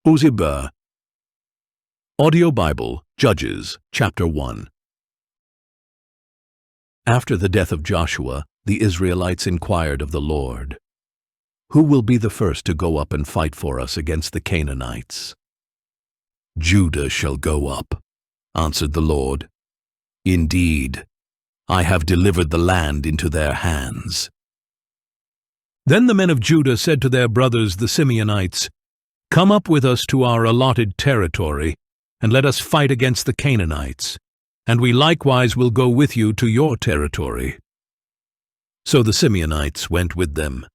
Uzibah. Audio Bible, Judges, chapter 1. After the death of Joshua, the Israelites inquired of the Lord, "Who will be the first to go up and fight for us against the Canaanites?" "Judah shall go up," answered the Lord. "Indeed, I have delivered the land into their hands." Then the men of Judah said to their brothers the Simeonites, "Come up with us to our allotted territory, and let us fight against the Canaanites, and we likewise will go with you to your territory." So the Simeonites went with them.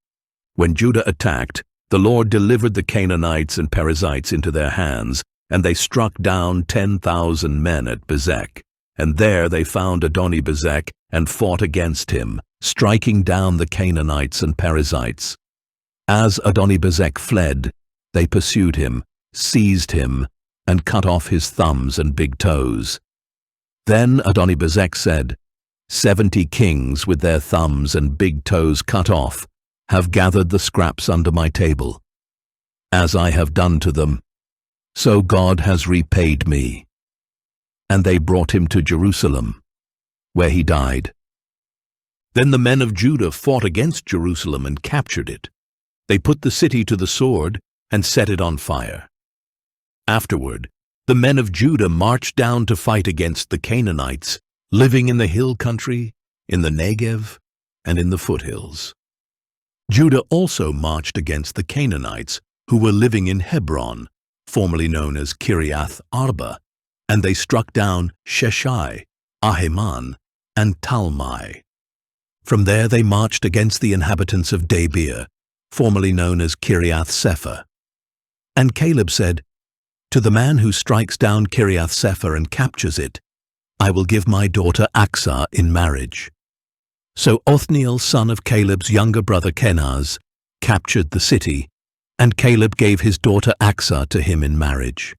When Judah attacked, the Lord delivered the Canaanites and Perizzites into their hands, and they struck down 10,000 men at Bezek. And there they found Adoni-Bezek and fought against him, striking down the Canaanites and Perizzites. As Adoni-Bezek fled, they pursued him, seized him, and cut off his thumbs and big toes. Then Adoni-Bezek said, 70 kings with their thumbs and big toes cut off have gathered the scraps under my table. As I have done to them, so God has repaid me. And they brought him to Jerusalem, where he died. Then the men of Judah fought against Jerusalem and captured it. They put the city to the sword and set it on fire. Afterward, the men of Judah marched down to fight against the Canaanites, living in the hill country, in the Negev, and in the foothills. Judah also marched against the Canaanites, who were living in Hebron, formerly known as Kiriath Arba, and they struck down Sheshai, Ahiman, and Talmai. From there they marched against the inhabitants of Debir, formerly known as Kiriath Sepher. And Caleb said, "To the man who strikes down Kiriath Sepher and captures it, I will give my daughter Aksah in marriage." So Othniel, son of Caleb's younger brother Kenaz, captured the city, and Caleb gave his daughter Aksah to him in marriage.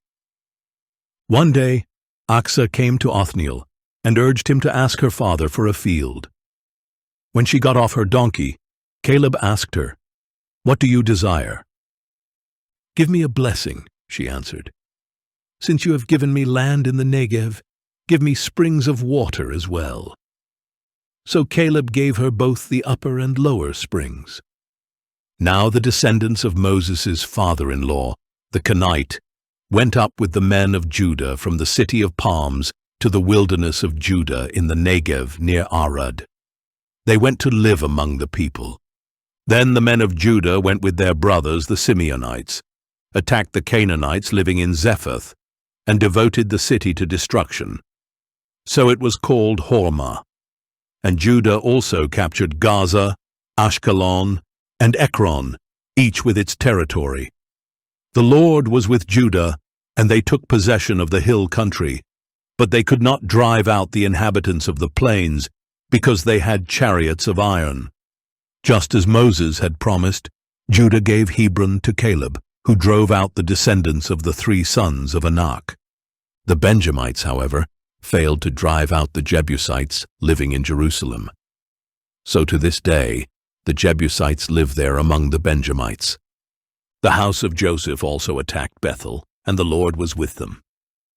One day, Aksah came to Othniel and urged him to ask her father for a field. When she got off her donkey, Caleb asked her, "What do you desire?" "Give me a blessing," she answered. "Since you have given me land in the Negev, give me springs of water as well." So Caleb gave her both the upper and lower springs. Now the descendants of Moses' father-in-law, the Kenite, went up with the men of Judah from the city of palms to the wilderness of Judah in the Negev near Arad. They went to live among the people. Then the men of Judah went with their brothers the Simeonites, attacked the Canaanites living in Zephath, and devoted the city to destruction. So it was called Hormah. And Judah also captured Gaza, Ashkelon, and Ekron, each with its territory. The Lord was with Judah, and they took possession of the hill country, but they could not drive out the inhabitants of the plains, because they had chariots of iron. Just as Moses had promised, Judah gave Hebron to Caleb, who drove out the descendants of the 3 sons of Anak. The Benjamites, however, failed to drive out the Jebusites living in Jerusalem. So to this day, the Jebusites live there among the Benjamites. The house of Joseph also attacked Bethel, and the Lord was with them.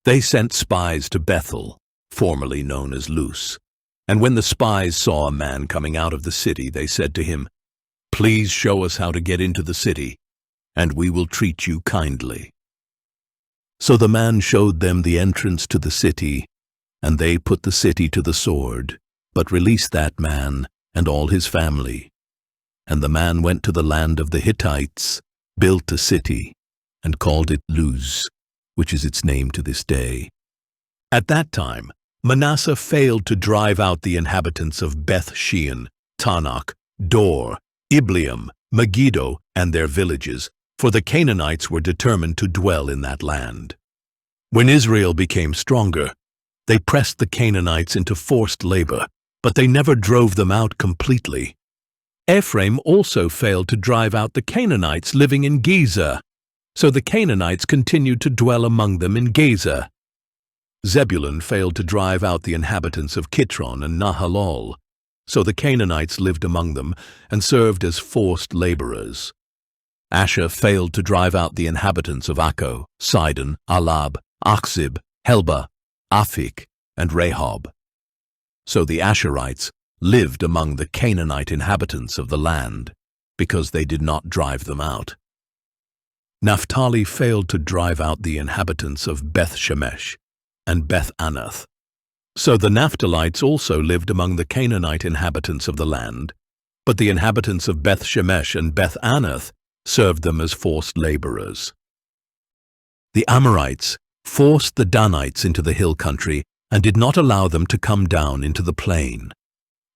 They sent spies to Bethel, formerly known as Luz. And when the spies saw a man coming out of the city, they said to him, "Please show us how to get into the city, and we will treat you kindly." So the man showed them the entrance to the city, and they put the city to the sword, but released that man and all his family. And the man went to the land of the Hittites, built a city, and called it Luz, which is its name to this day. At that time, Manasseh failed to drive out the inhabitants of Beth-shean, Tanakh, Dor, Ibleam, Megiddo, and their villages, for the Canaanites were determined to dwell in that land. When Israel became stronger, they pressed the Canaanites into forced labor, but they never drove them out completely. Ephraim also failed to drive out the Canaanites living in Gezer, so the Canaanites continued to dwell among them in Gezer. Zebulun failed to drive out the inhabitants of Kitron and Nahalol, so the Canaanites lived among them and served as forced laborers. Asher failed to drive out the inhabitants of Akko, Sidon, Alab, Achzib, Helba, Aphik, and Rehob. So the Asherites lived among the Canaanite inhabitants of the land, because they did not drive them out. Naphtali failed to drive out the inhabitants of Beth-Shemesh and Beth-Anath. So the Naphtalites also lived among the Canaanite inhabitants of the land, but the inhabitants of Beth-Shemesh and Beth-Anath served them as forced laborers. The Amorites forced the Danites into the hill country and did not allow them to come down into the plain.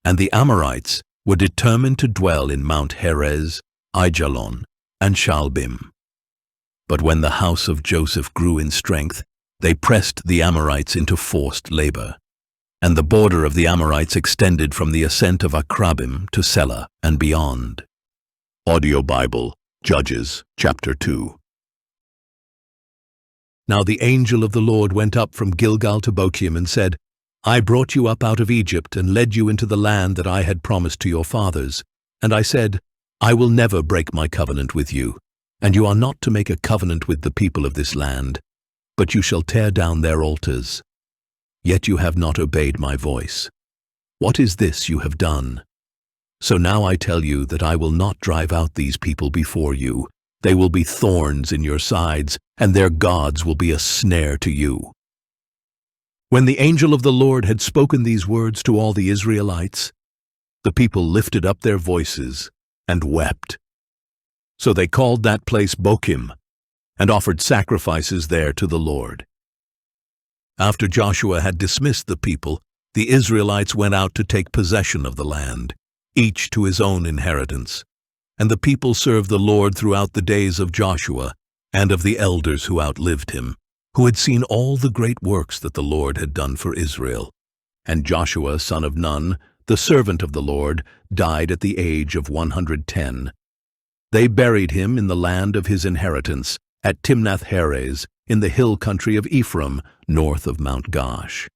And the Amorites were determined to dwell in Mount Herez, Aijalon, and Shaalbim. But when the house of Joseph grew in strength, they pressed the Amorites into forced labor. And the border of the Amorites extended from the ascent of Akrabim to Selah and beyond. Audio Bible, Judges, chapter 2. Now the angel of the Lord went up from Gilgal to Bochim and said, I brought you up out of Egypt and led you into the land that I had promised to your fathers. And I said, I will never break my covenant with you, and you are not to make a covenant with the people of this land, but you shall tear down their altars. Yet you have not obeyed my voice. What is this you have done? So now I tell you that I will not drive out these people before you. They will be thorns in your sides, and their gods will be a snare to you. When the angel of the Lord had spoken these words to all the Israelites, the people lifted up their voices and wept. So they called that place Bochim, and offered sacrifices there to the Lord. After Joshua had dismissed the people, the Israelites went out to take possession of the land, each to his own inheritance. And the people served the Lord throughout the days of Joshua and of the elders who outlived him, who had seen all the great works that the Lord had done for Israel. And Joshua, son of Nun, the servant of the Lord, died at the age of 110. They buried him in the land of his inheritance, at Timnath-Heres, in the hill country of Ephraim, north of Mount Gaash.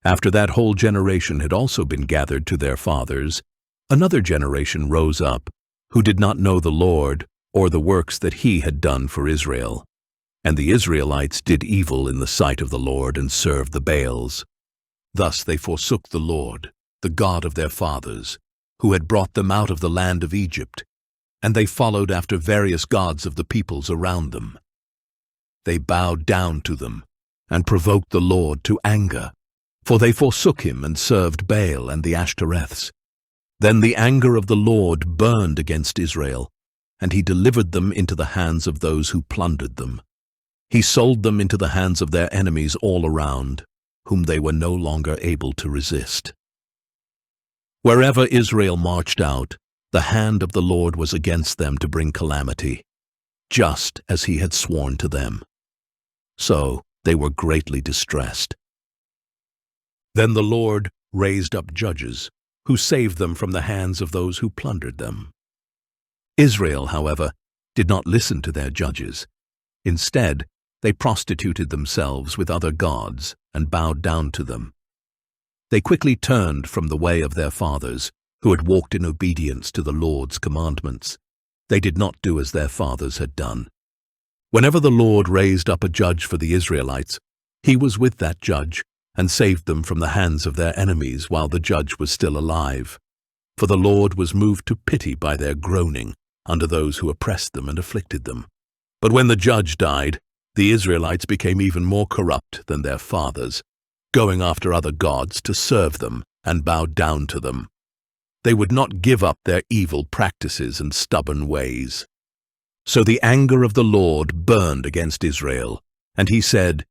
After that whole generation had also been gathered to their fathers, another generation rose up, who did not know the Lord or the works that he had done for Israel. And the Israelites did evil in the sight of the Lord and served the Baals. Thus they forsook the Lord, the God of their fathers, who had brought them out of the land of Egypt, and they followed after various gods of the peoples around them. They bowed down to them and provoked the Lord to anger, for they forsook him and served Baal and the Ashtoreths. Then the anger of the Lord burned against Israel, and he delivered them into the hands of those who plundered them. He sold them into the hands of their enemies all around, whom they were no longer able to resist. Wherever Israel marched out, the hand of the Lord was against them to bring calamity, just as he had sworn to them. So they were greatly distressed. Then the Lord raised up judges, who saved them from the hands of those who plundered them. Israel, however, did not listen to their judges. Instead, they prostituted themselves with other gods and bowed down to them. They quickly turned from the way of their fathers, who had walked in obedience to the Lord's commandments. They did not do as their fathers had done. Whenever the Lord raised up a judge for the Israelites, he was with that judge and saved them from the hands of their enemies while the judge was still alive. For the Lord was moved to pity by their groaning under those who oppressed them and afflicted them. But when the judge died, the Israelites became even more corrupt than their fathers, going after other gods to serve them and bow down to them. They would not give up their evil practices and stubborn ways. So the anger of the Lord burned against Israel, and he said,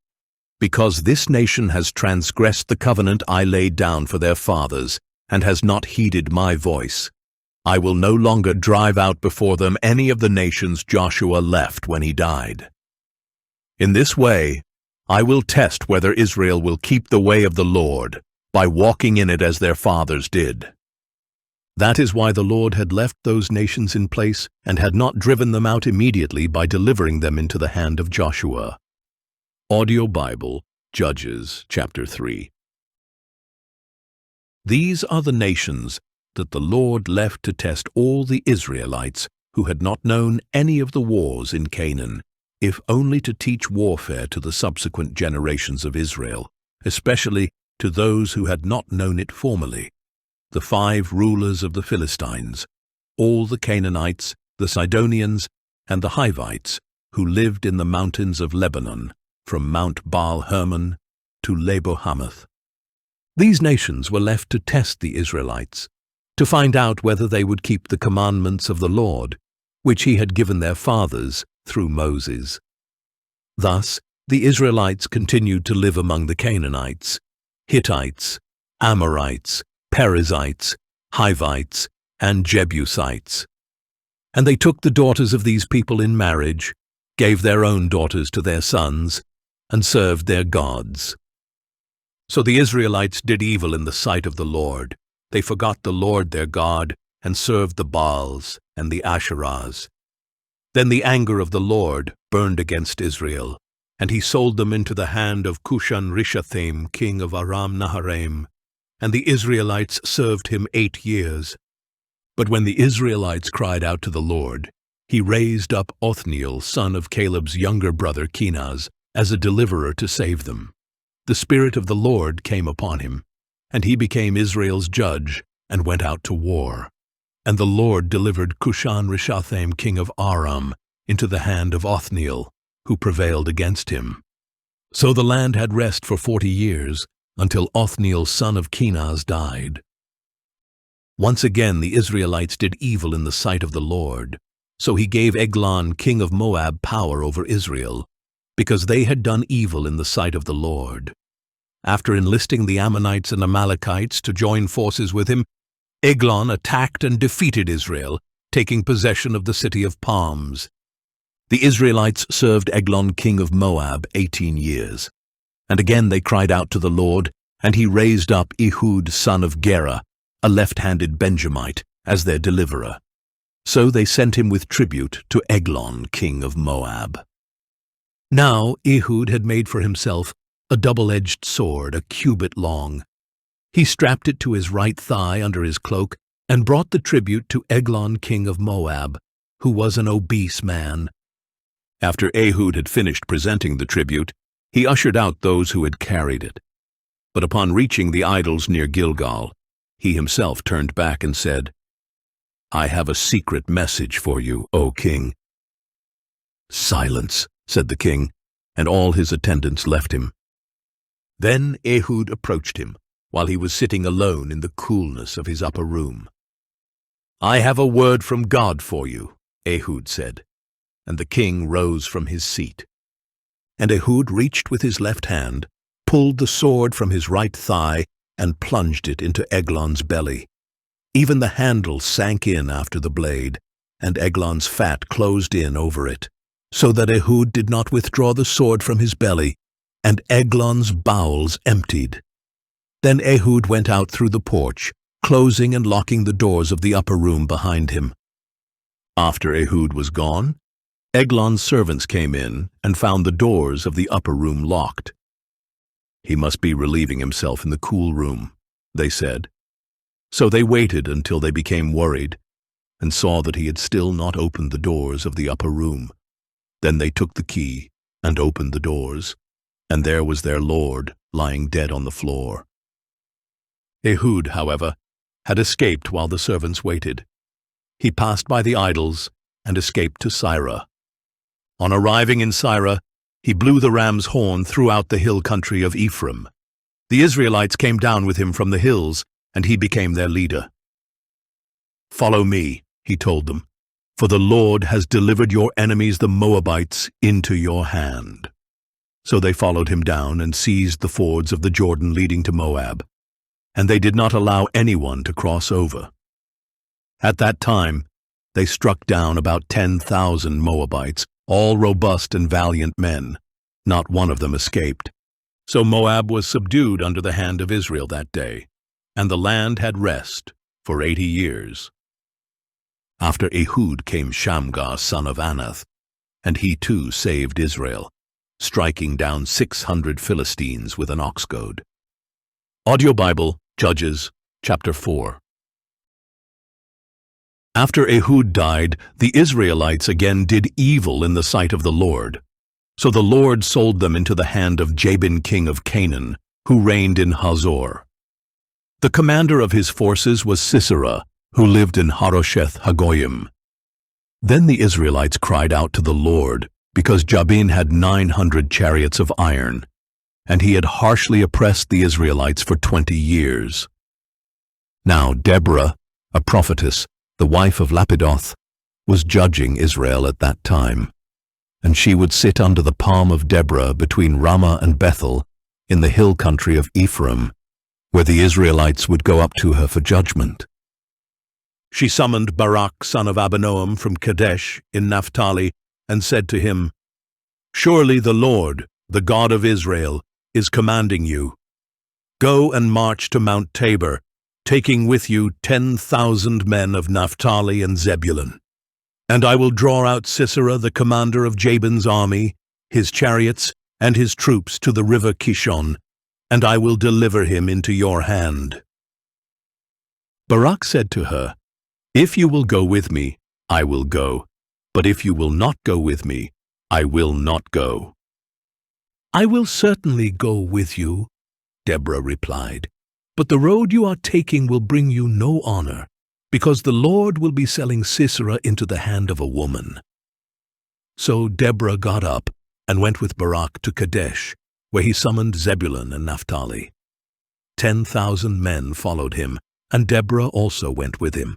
Because this nation has transgressed the covenant I laid down for their fathers, and has not heeded my voice, I will no longer drive out before them any of the nations Joshua left when he died. In this way, I will test whether Israel will keep the way of the Lord, by walking in it as their fathers did. That is why the Lord had left those nations in place and had not driven them out immediately by delivering them into the hand of Joshua. Audio Bible, Judges, chapter 3. These are the nations that the Lord left to test all the Israelites who had not known any of the wars in Canaan, if only to teach warfare to the subsequent generations of Israel, especially to those who had not known it formerly, the 5 rulers of the Philistines, all the Canaanites, the Sidonians, and the Hivites, who lived in the mountains of Lebanon, from Mount Baal-Hermon to Lebo-Hamath. These nations were left to test the Israelites, to find out whether they would keep the commandments of the Lord, which he had given their fathers through Moses. Thus, the Israelites continued to live among the Canaanites, Hittites, Amorites, Perizzites, Hivites, and Jebusites. And they took the daughters of these people in marriage, gave their own daughters to their sons, and served their gods. So the Israelites did evil in the sight of the Lord. They forgot the Lord their God, and served the Baals and the Asherahs. Then the anger of the Lord burned against Israel, and he sold them into the hand of Cushan-Rishathaim, king of Aram-Naharaim, and the Israelites served him 8 years. But when the Israelites cried out to the Lord, he raised up Othniel, son of Caleb's younger brother Kenaz, as a deliverer to save them. The Spirit of the Lord came upon him, and he became Israel's judge and went out to war. And the Lord delivered Cushan-Rishathaim, king of Aram, into the hand of Othniel, who prevailed against him. So the land had rest for 40 years, until Othniel, son of Kenaz, died. Once again the Israelites did evil in the sight of the Lord, so he gave Eglon, king of Moab, power over Israel, because they had done evil in the sight of the Lord. After enlisting the Ammonites and Amalekites to join forces with him, Eglon attacked and defeated Israel, taking possession of the city of palms. The Israelites served Eglon, king of Moab, 18 years. And again they cried out to the Lord, and he raised up Ehud, son of Gera, a left-handed Benjamite, as their deliverer. So they sent him with tribute to Eglon, king of Moab. Now Ehud had made for himself a double-edged sword, a cubit long. He strapped it to his right thigh under his cloak, and brought the tribute to Eglon, king of Moab, who was an obese man. After Ehud had finished presenting the tribute, he ushered out those who had carried it. But upon reaching the idols near Gilgal, he himself turned back and said, "I have a secret message for you, O king." "Silence," said the king, and all his attendants left him. Then Ehud approached him, while he was sitting alone in the coolness of his upper room. "I have a word from God for you," Ehud said, and the king rose from his seat. And Ehud reached with his left hand, pulled the sword from his right thigh, and plunged it into Eglon's belly. Even the handle sank in after the blade, and Eglon's fat closed in over it, so that Ehud did not withdraw the sword from his belly, and Eglon's bowels emptied. Then Ehud went out through the porch, closing and locking the doors of the upper room behind him. After Ehud was gone, Eglon's servants came in and found the doors of the upper room locked. "He must be relieving himself in the cool room," they said. So they waited until they became worried and saw that he had still not opened the doors of the upper room. Then they took the key and opened the doors, and there was their lord lying dead on the floor. Ehud, however, had escaped while the servants waited. He passed by the idols and escaped to Sirah. On arriving in Sirah, he blew the ram's horn throughout the hill country of Ephraim. The Israelites came down with him from the hills, and he became their leader. "Follow me," he told them, "for the Lord has delivered your enemies the Moabites into your hand." So they followed him down and seized the fords of the Jordan leading to Moab, and they did not allow anyone to cross over. At that time, they struck down about 10,000 Moabites, all robust and valiant men. Not one of them escaped. So Moab was subdued under the hand of Israel that day, and the land had rest for 80 years. After Ehud came Shamgar, son of Anath, and he too saved Israel, striking down 600 Philistines with an ox goad. Audio Bible, Judges, chapter 4. After Ehud died, the Israelites again did evil in the sight of the Lord. So the Lord sold them into the hand of Jabin king of Canaan, who reigned in Hazor. The commander of his forces was Sisera, who lived in Harosheth Hagoyim. Then the Israelites cried out to the Lord, because Jabin had 900 chariots of iron, and he had harshly oppressed the Israelites for 20 years. Now Deborah, a prophetess, the wife of Lapidoth, was judging Israel at that time, and she would sit under the palm of Deborah between Ramah and Bethel in the hill country of Ephraim, where the Israelites would go up to her for judgment. She summoned Barak son of Abinoam from Kadesh in Naphtali and said to him, "Surely the Lord, the God of Israel, is commanding you. Go and march to Mount Tabor, taking with you 10,000 men of Naphtali and Zebulun. And I will draw out Sisera, the commander of Jabin's army, his chariots, and his troops to the river Kishon, and I will deliver him into your hand." Barak said to her, "If you will go with me, I will go, but if you will not go with me, I will not go." "I will certainly go with you," Deborah replied, "but the road you are taking will bring you no honor, because the Lord will be selling Sisera into the hand of a woman." So Deborah got up and went with Barak to Kadesh, where he summoned Zebulun and Naphtali. 10,000 men followed him, and Deborah also went with him.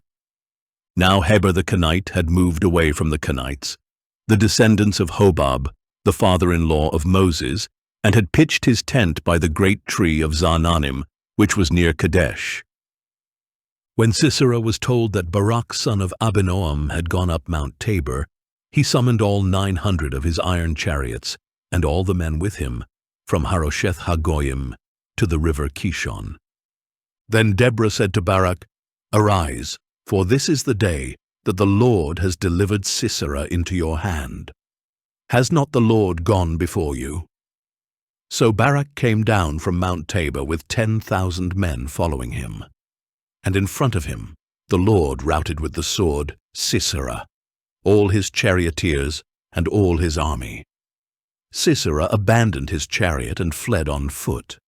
Now Heber the Kenite had moved away from the Kenites, the descendants of Hobab, the father-in-law of Moses, and had pitched his tent by the great tree of Zaanannim, which was near Kadesh. When Sisera was told that Barak son of Abinoam had gone up Mount Tabor, he summoned all 900 of his iron chariots, and all the men with him, from Harosheth Hagoyim to the river Kishon. Then Deborah said to Barak, "Arise, for this is the day that the Lord has delivered Sisera into your hand. Has not the Lord gone before you?" So Barak came down from Mount Tabor with 10,000 men following him. And in front of him the Lord routed with the sword Sisera, all his charioteers and all his army. Sisera abandoned his chariot and fled on foot.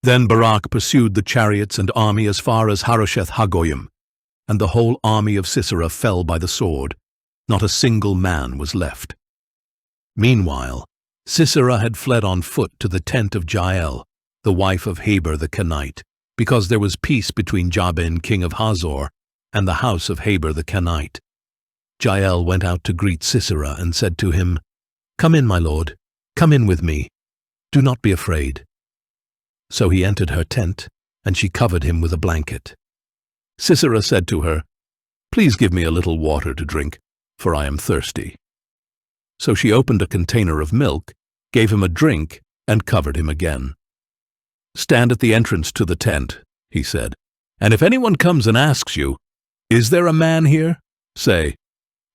Then Barak pursued the chariots and army as far as Harosheth Hagoyim, and the whole army of Sisera fell by the sword. Not a single man was left. Meanwhile, Sisera had fled on foot to the tent of Jael, the wife of Heber the Kenite, because there was peace between Jabin king of Hazor and the house of Heber the Kenite. Jael went out to greet Sisera and said to him, "Come in, my lord, come in with me. Do not be afraid." So he entered her tent, and she covered him with a blanket. Sisera said to her, "Please give me a little water to drink, for I am thirsty." So she opened a container of milk, gave him a drink, and covered him again. "Stand at the entrance to the tent," he said, "and if anyone comes and asks you, 'Is there a man here?' say,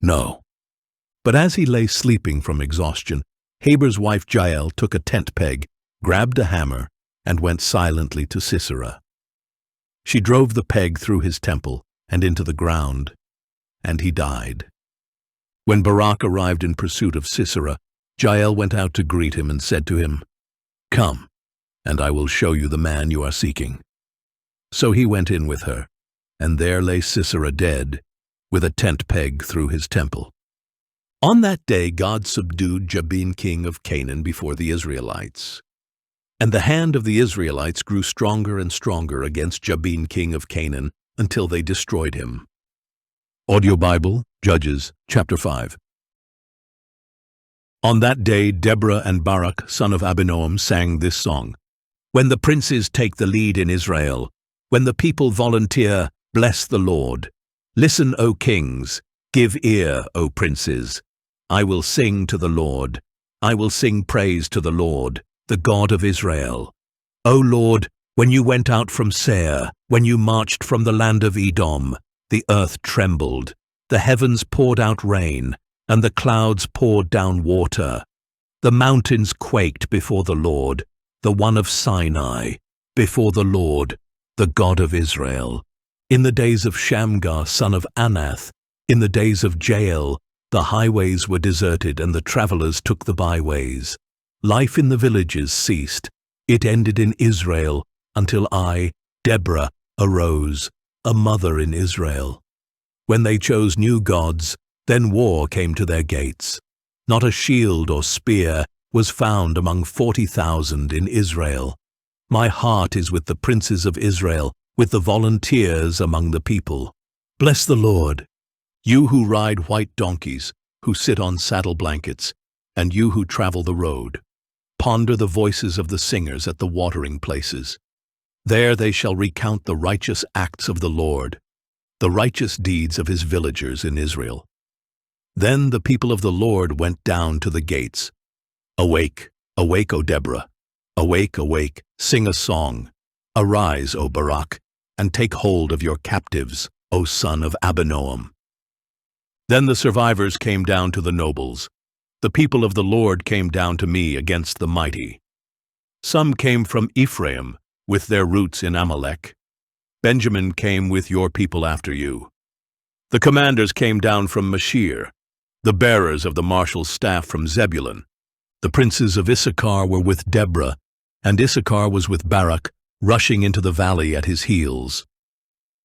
'No.'" But as he lay sleeping from exhaustion, Heber's wife Jael took a tent peg, grabbed a hammer, and went silently to Sisera. She drove the peg through his temple and into the ground, and he died. When Barak arrived in pursuit of Sisera, Jael went out to greet him and said to him, "Come, and I will show you the man you are seeking." So he went in with her, and there lay Sisera dead, with a tent peg through his temple. On that day God subdued Jabin king of Canaan before the Israelites. And the hand of the Israelites grew stronger and stronger against Jabin king of Canaan until they destroyed him. Audio Bible, Judges, chapter 5. On that day Deborah and Barak son of Abinoam sang this song. When the princes take the lead in Israel, when the people volunteer, bless the Lord. Listen, O kings, give ear, O princes. I will sing to the Lord. I will sing praise to the Lord, the God of Israel. O Lord, when you went out from Seir, when you marched from the land of Edom, the earth trembled, the heavens poured out rain, and the clouds poured down water. The mountains quaked before the Lord, the one of Sinai, before the Lord, the God of Israel. In the days of Shamgar, son of Anath, in the days of Jael, the highways were deserted and the travelers took the byways. Life in the villages ceased. It ended in Israel until I, Deborah, arose, a mother in Israel. When they chose new gods, then war came to their gates. Not a shield or spear was found among 40,000 in Israel. My heart is with the princes of Israel, with the volunteers among the people. Bless the Lord, you who ride white donkeys, who sit on saddle blankets, and you who travel the road. Ponder the voices of the singers at the watering places. There they shall recount the righteous acts of the Lord, the righteous deeds of his villagers in Israel. Then the people of the Lord went down to the gates. Awake, awake, O Deborah! Awake, awake, sing a song. Arise, O Barak, and take hold of your captives, O son of Abinoam. Then the survivors came down to the nobles. The people of the Lord came down to me against the mighty. Some came from Ephraim, with their roots in Amalek. Benjamin came with your people after you. The commanders came down from Mashir, the bearers of the marshal's staff from Zebulun. The princes of Issachar were with Deborah, and Issachar was with Barak, rushing into the valley at his heels.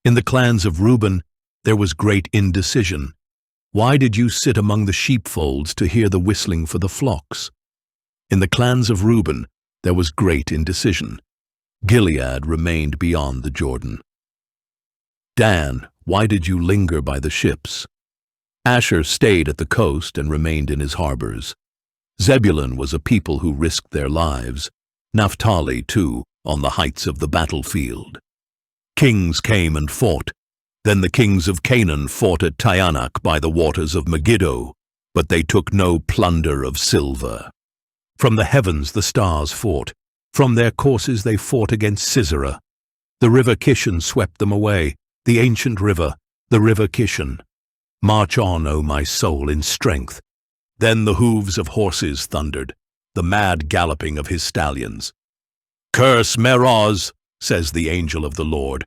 In the clans of Reuben there was great indecision. Why did you sit among the sheepfolds to hear the whistling for the flocks? In the clans of Reuben there was great indecision. Gilead remained beyond the Jordan. Dan, why did you linger by the ships? Asher stayed at the coast and remained in his harbors. Zebulun was a people who risked their lives. Naphtali, too, on the heights of the battlefield. Kings came and fought. Then the kings of Canaan fought at Taanach by the waters of Megiddo, but they took no plunder of silver. From the heavens the stars fought. From their courses they fought against Sisera. The river Kishon swept them away, the ancient river, the river Kishon. March on, O my soul, in strength. Then the hooves of horses thundered, the mad galloping of his stallions. Curse Meroz, says the angel of the Lord.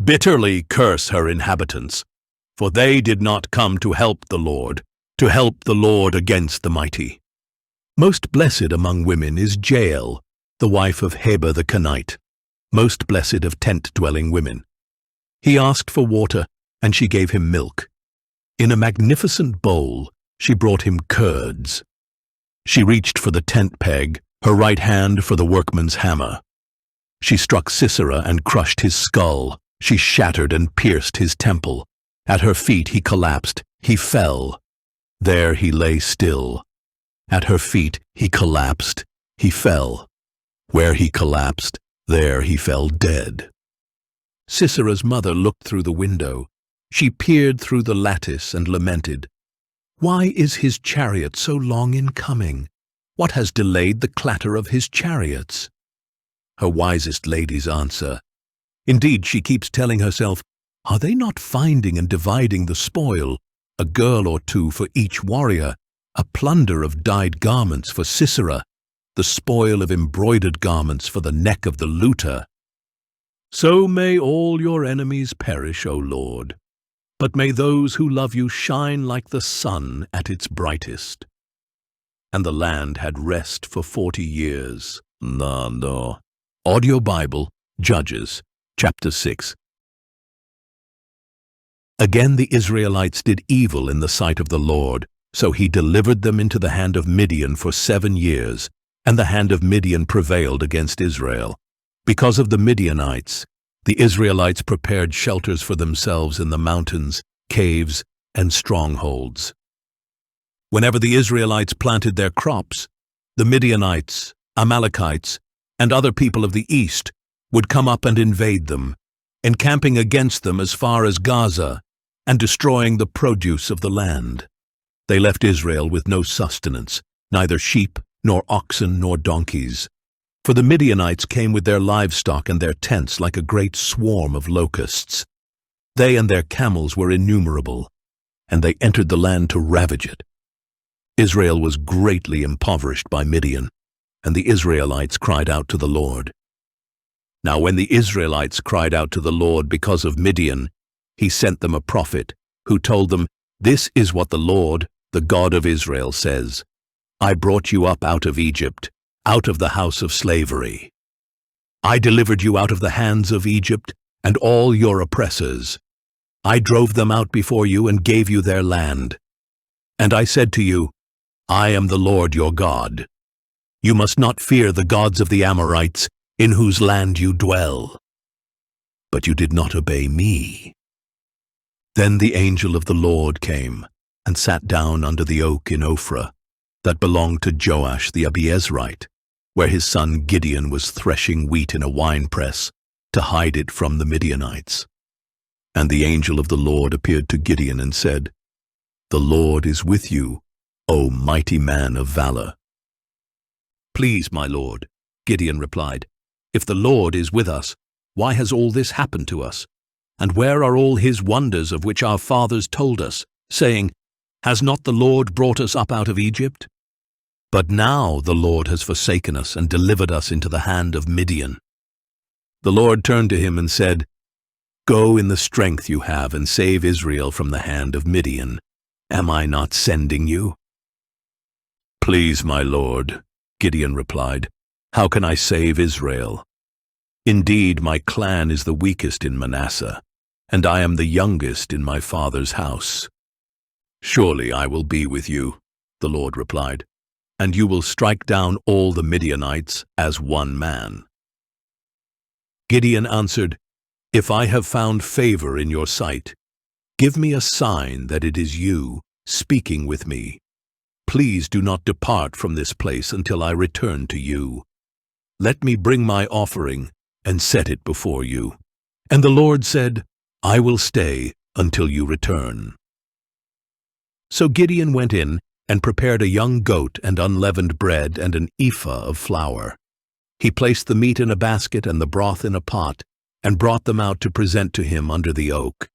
Bitterly curse her inhabitants, for they did not come to help the Lord against the mighty. Most blessed among women is Jael, the wife of Heber the Kenite, most blessed of tent-dwelling women. He asked for water, and she gave him milk. In a magnificent bowl, she brought him curds. She reached for the tent peg, her right hand for the workman's hammer. She struck Sisera and crushed his skull. She shattered and pierced his temple. At her feet he collapsed. He fell. There he lay still. At her feet he collapsed. He fell. Where he collapsed, there he fell dead. Sisera's mother looked through the window. She peered through the lattice and lamented. Why is his chariot so long in coming? What has delayed the clatter of his chariots? Her wisest ladies answer. Indeed, she keeps telling herself, are they not finding and dividing the spoil, a girl or two for each warrior, a plunder of dyed garments for Sisera, the spoil of embroidered garments for the neck of the looter? So may all your enemies perish, O Lord, but may those who love you shine like the sun at its brightest. And the land had rest for 40 years. No. Audio Bible, Judges, chapter 6. Again the Israelites did evil in the sight of the Lord, so he delivered them into the hand of Midian for 7 years, and the hand of Midian prevailed against Israel. Because of the Midianites, the Israelites prepared shelters for themselves in the mountains, caves, and strongholds. Whenever the Israelites planted their crops, the Midianites, Amalekites, and other people of the east would come up and invade them, encamping against them as far as Gaza and destroying the produce of the land. They left Israel with no sustenance, neither sheep, nor oxen, nor donkeys. For the Midianites came with their livestock and their tents like a great swarm of locusts. They and their camels were innumerable, and they entered the land to ravage it. Israel was greatly impoverished by Midian, and the Israelites cried out to the Lord. Now when the Israelites cried out to the Lord because of Midian, he sent them a prophet who told them, "This is what the Lord, the God of Israel, says. I brought you up out of Egypt, out of the house of slavery. I delivered you out of the hands of Egypt and all your oppressors. I drove them out before you and gave you their land. And I said to you, I am the Lord your God. You must not fear the gods of the Amorites, in whose land you dwell." But you did not obey me. Then the angel of the Lord came and sat down under the oak in Ophrah, that belonged to Joash the Abiezrite, where his son Gideon was threshing wheat in a winepress to hide it from the Midianites. And the angel of the Lord appeared to Gideon and said, "The Lord is with you, O mighty man of valor." "Please, my lord," Gideon replied, "if the Lord is with us, why has all this happened to us? And where are all his wonders of which our fathers told us, saying, 'Has not the Lord brought us up out of Egypt?' But now the Lord has forsaken us and delivered us into the hand of Midian." The Lord turned to him and said, "Go in the strength you have and save Israel from the hand of Midian. Am I not sending you?" "Please, my lord," Gideon replied, "how can I save Israel? Indeed, my clan is the weakest in Manasseh, and I am the youngest in my father's house." "Surely I will be with you," the Lord replied, "and you will strike down all the Midianites as one man." Gideon answered, "If I have found favor in your sight, give me a sign that it is you speaking with me. Please do not depart from this place until I return to you. Let me bring my offering and set it before you." And the Lord said, "I will stay until you return." So Gideon went in and prepared a young goat and unleavened bread and an ephah of flour. He placed the meat in a basket and the broth in a pot, and brought them out to present to him under the oak.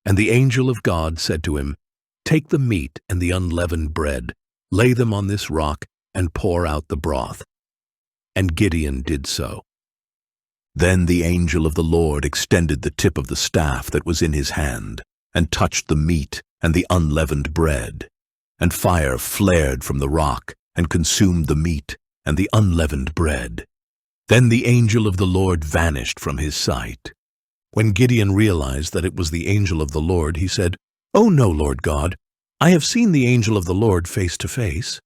And the angel of God said to him, "Take the meat and the unleavened bread, lay them on this rock, and pour out the broth." And Gideon did so. Then the angel of the Lord extended the tip of the staff that was in his hand, and touched the meat and the unleavened bread. And fire flared from the rock, and consumed the meat and the unleavened bread. Then the angel of the Lord vanished from his sight. When Gideon realized that it was the angel of the Lord, he said, "Oh no, Lord God, I have seen the angel of the Lord face to face."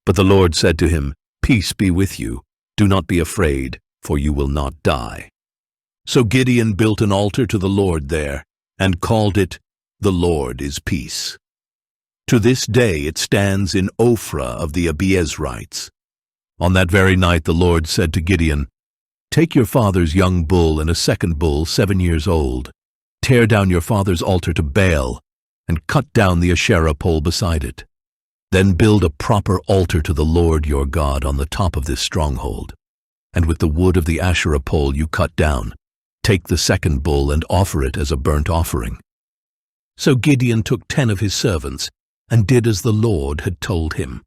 But the Lord said to him, "Peace be with you. Do not be afraid, for you will not die." So Gideon built an altar to the Lord there, and called it, "The Lord is Peace." To this day it stands in Ophrah of the Abiezrites. On that very night the Lord said to Gideon, "Take your father's young bull and a second bull 7 years old. Tear down your father's altar to Baal, and cut down the Asherah pole beside it. Then build a proper altar to the Lord your God on the top of this stronghold. And with the wood of the Asherah pole you cut down, take the second bull and offer it as a burnt offering." So Gideon took 10 of his servants, and did as the Lord had told him.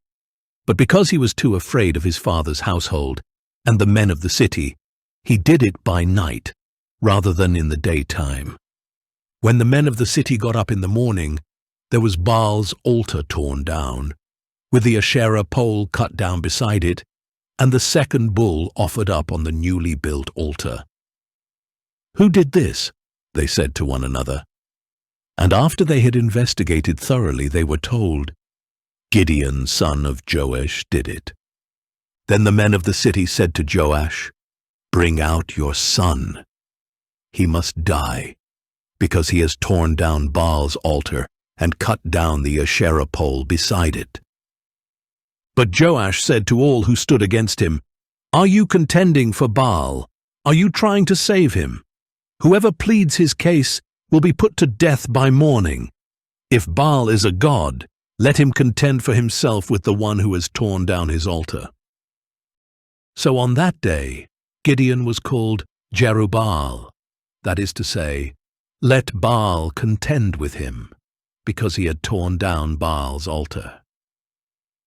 But because he was too afraid of his father's household and the men of the city, he did it by night, rather than in the daytime. When the men of the city got up in the morning, there was Baal's altar torn down, with the Asherah pole cut down beside it, and the second bull offered up on the newly built altar. "Who did this?" they said to one another. And after they had investigated thoroughly, they were told, "Gideon, son of Joash, did it." Then the men of the city said to Joash, "Bring out your son. He must die, because he has torn down Baal's altar and cut down the Asherah pole beside it." But Joash said to all who stood against him, "Are you contending for Baal? Are you trying to save him? Whoever pleads his case will be put to death by morning. If Baal is a god, let him contend for himself with the one who has torn down his altar." So on that day, Gideon was called Jerubbaal, that is to say, "Let Baal contend with him," because he had torn down Baal's altar.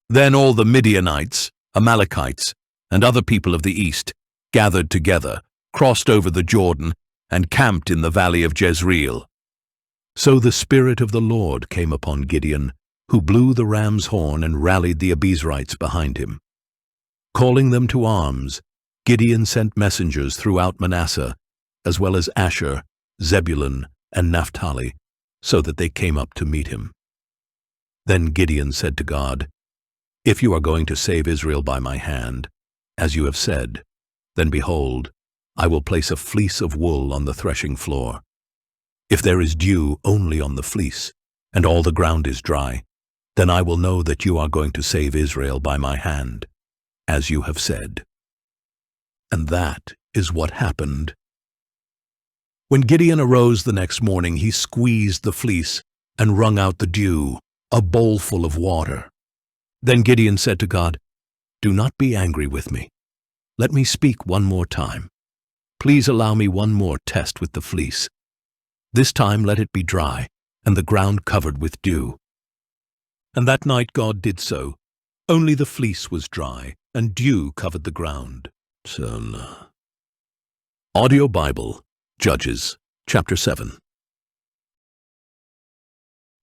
Then all the Midianites, Amalekites, and other people of the east gathered together, crossed over the Jordan, and camped in the valley of Jezreel. So the Spirit of the Lord came upon Gideon, who blew the ram's horn and rallied the Abiezrites behind him. Calling them to arms, Gideon sent messengers throughout Manasseh, as well as Asher, Zebulun, and Naphtali, so that they came up to meet him. Then Gideon said to God, "If you are going to save Israel by my hand, as you have said, then behold, I will place a fleece of wool on the threshing floor. If there is dew only on the fleece, and all the ground is dry, then I will know that you are going to save Israel by my hand, as you have said." And that is what happened. When Gideon arose the next morning, he squeezed the fleece and wrung out the dew, a bowlful of water. Then Gideon said to God, "Do not be angry with me. Let me speak one more time. Please allow me one more test with the fleece. This time let it be dry, and the ground covered with dew." And that night God did so. Only the fleece was dry, and dew covered the ground. Audio Bible, Judges, chapter 7.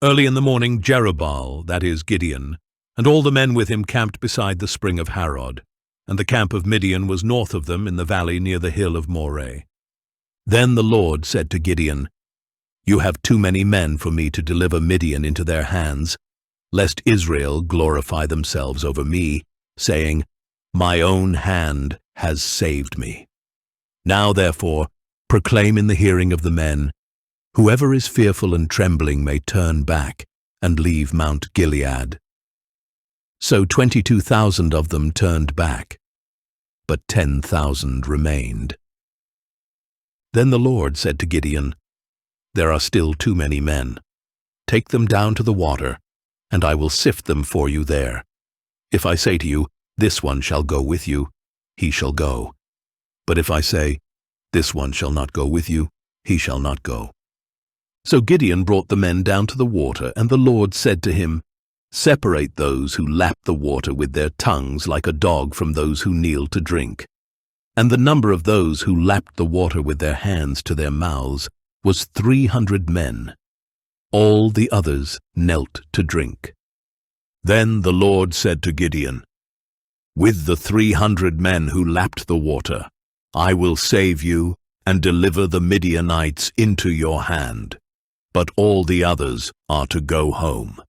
Early in the morning, Jerubbaal, that is Gideon, and all the men with him camped beside the spring of Harod, and the camp of Midian was north of them in the valley near the hill of Moreh. Then the Lord said to Gideon, "You have too many men for me to deliver Midian into their hands, lest Israel glorify themselves over me, saying, 'My own hand has saved me.' Now therefore, proclaim in the hearing of the men, 'Whoever is fearful and trembling may turn back and leave Mount Gilead.'" So 22,000 of them turned back, but 10,000 remained. Then the Lord said to Gideon, "There are still too many men. Take them down to the water, and I will sift them for you there. If I say to you, 'This one shall go with you,' he shall go. But if I say, 'This one shall not go with you,' he shall not go." So Gideon brought the men down to the water, and the Lord said to him, "Separate those who lap the water with their tongues like a dog from those who kneel to drink." And the number of those who lapped the water with their hands to their mouths was 300 men. All the others knelt to drink. Then the Lord said to Gideon, "With the 300 men who lapped the water, I will save you and deliver the Midianites into your hand, but all the others are to go home."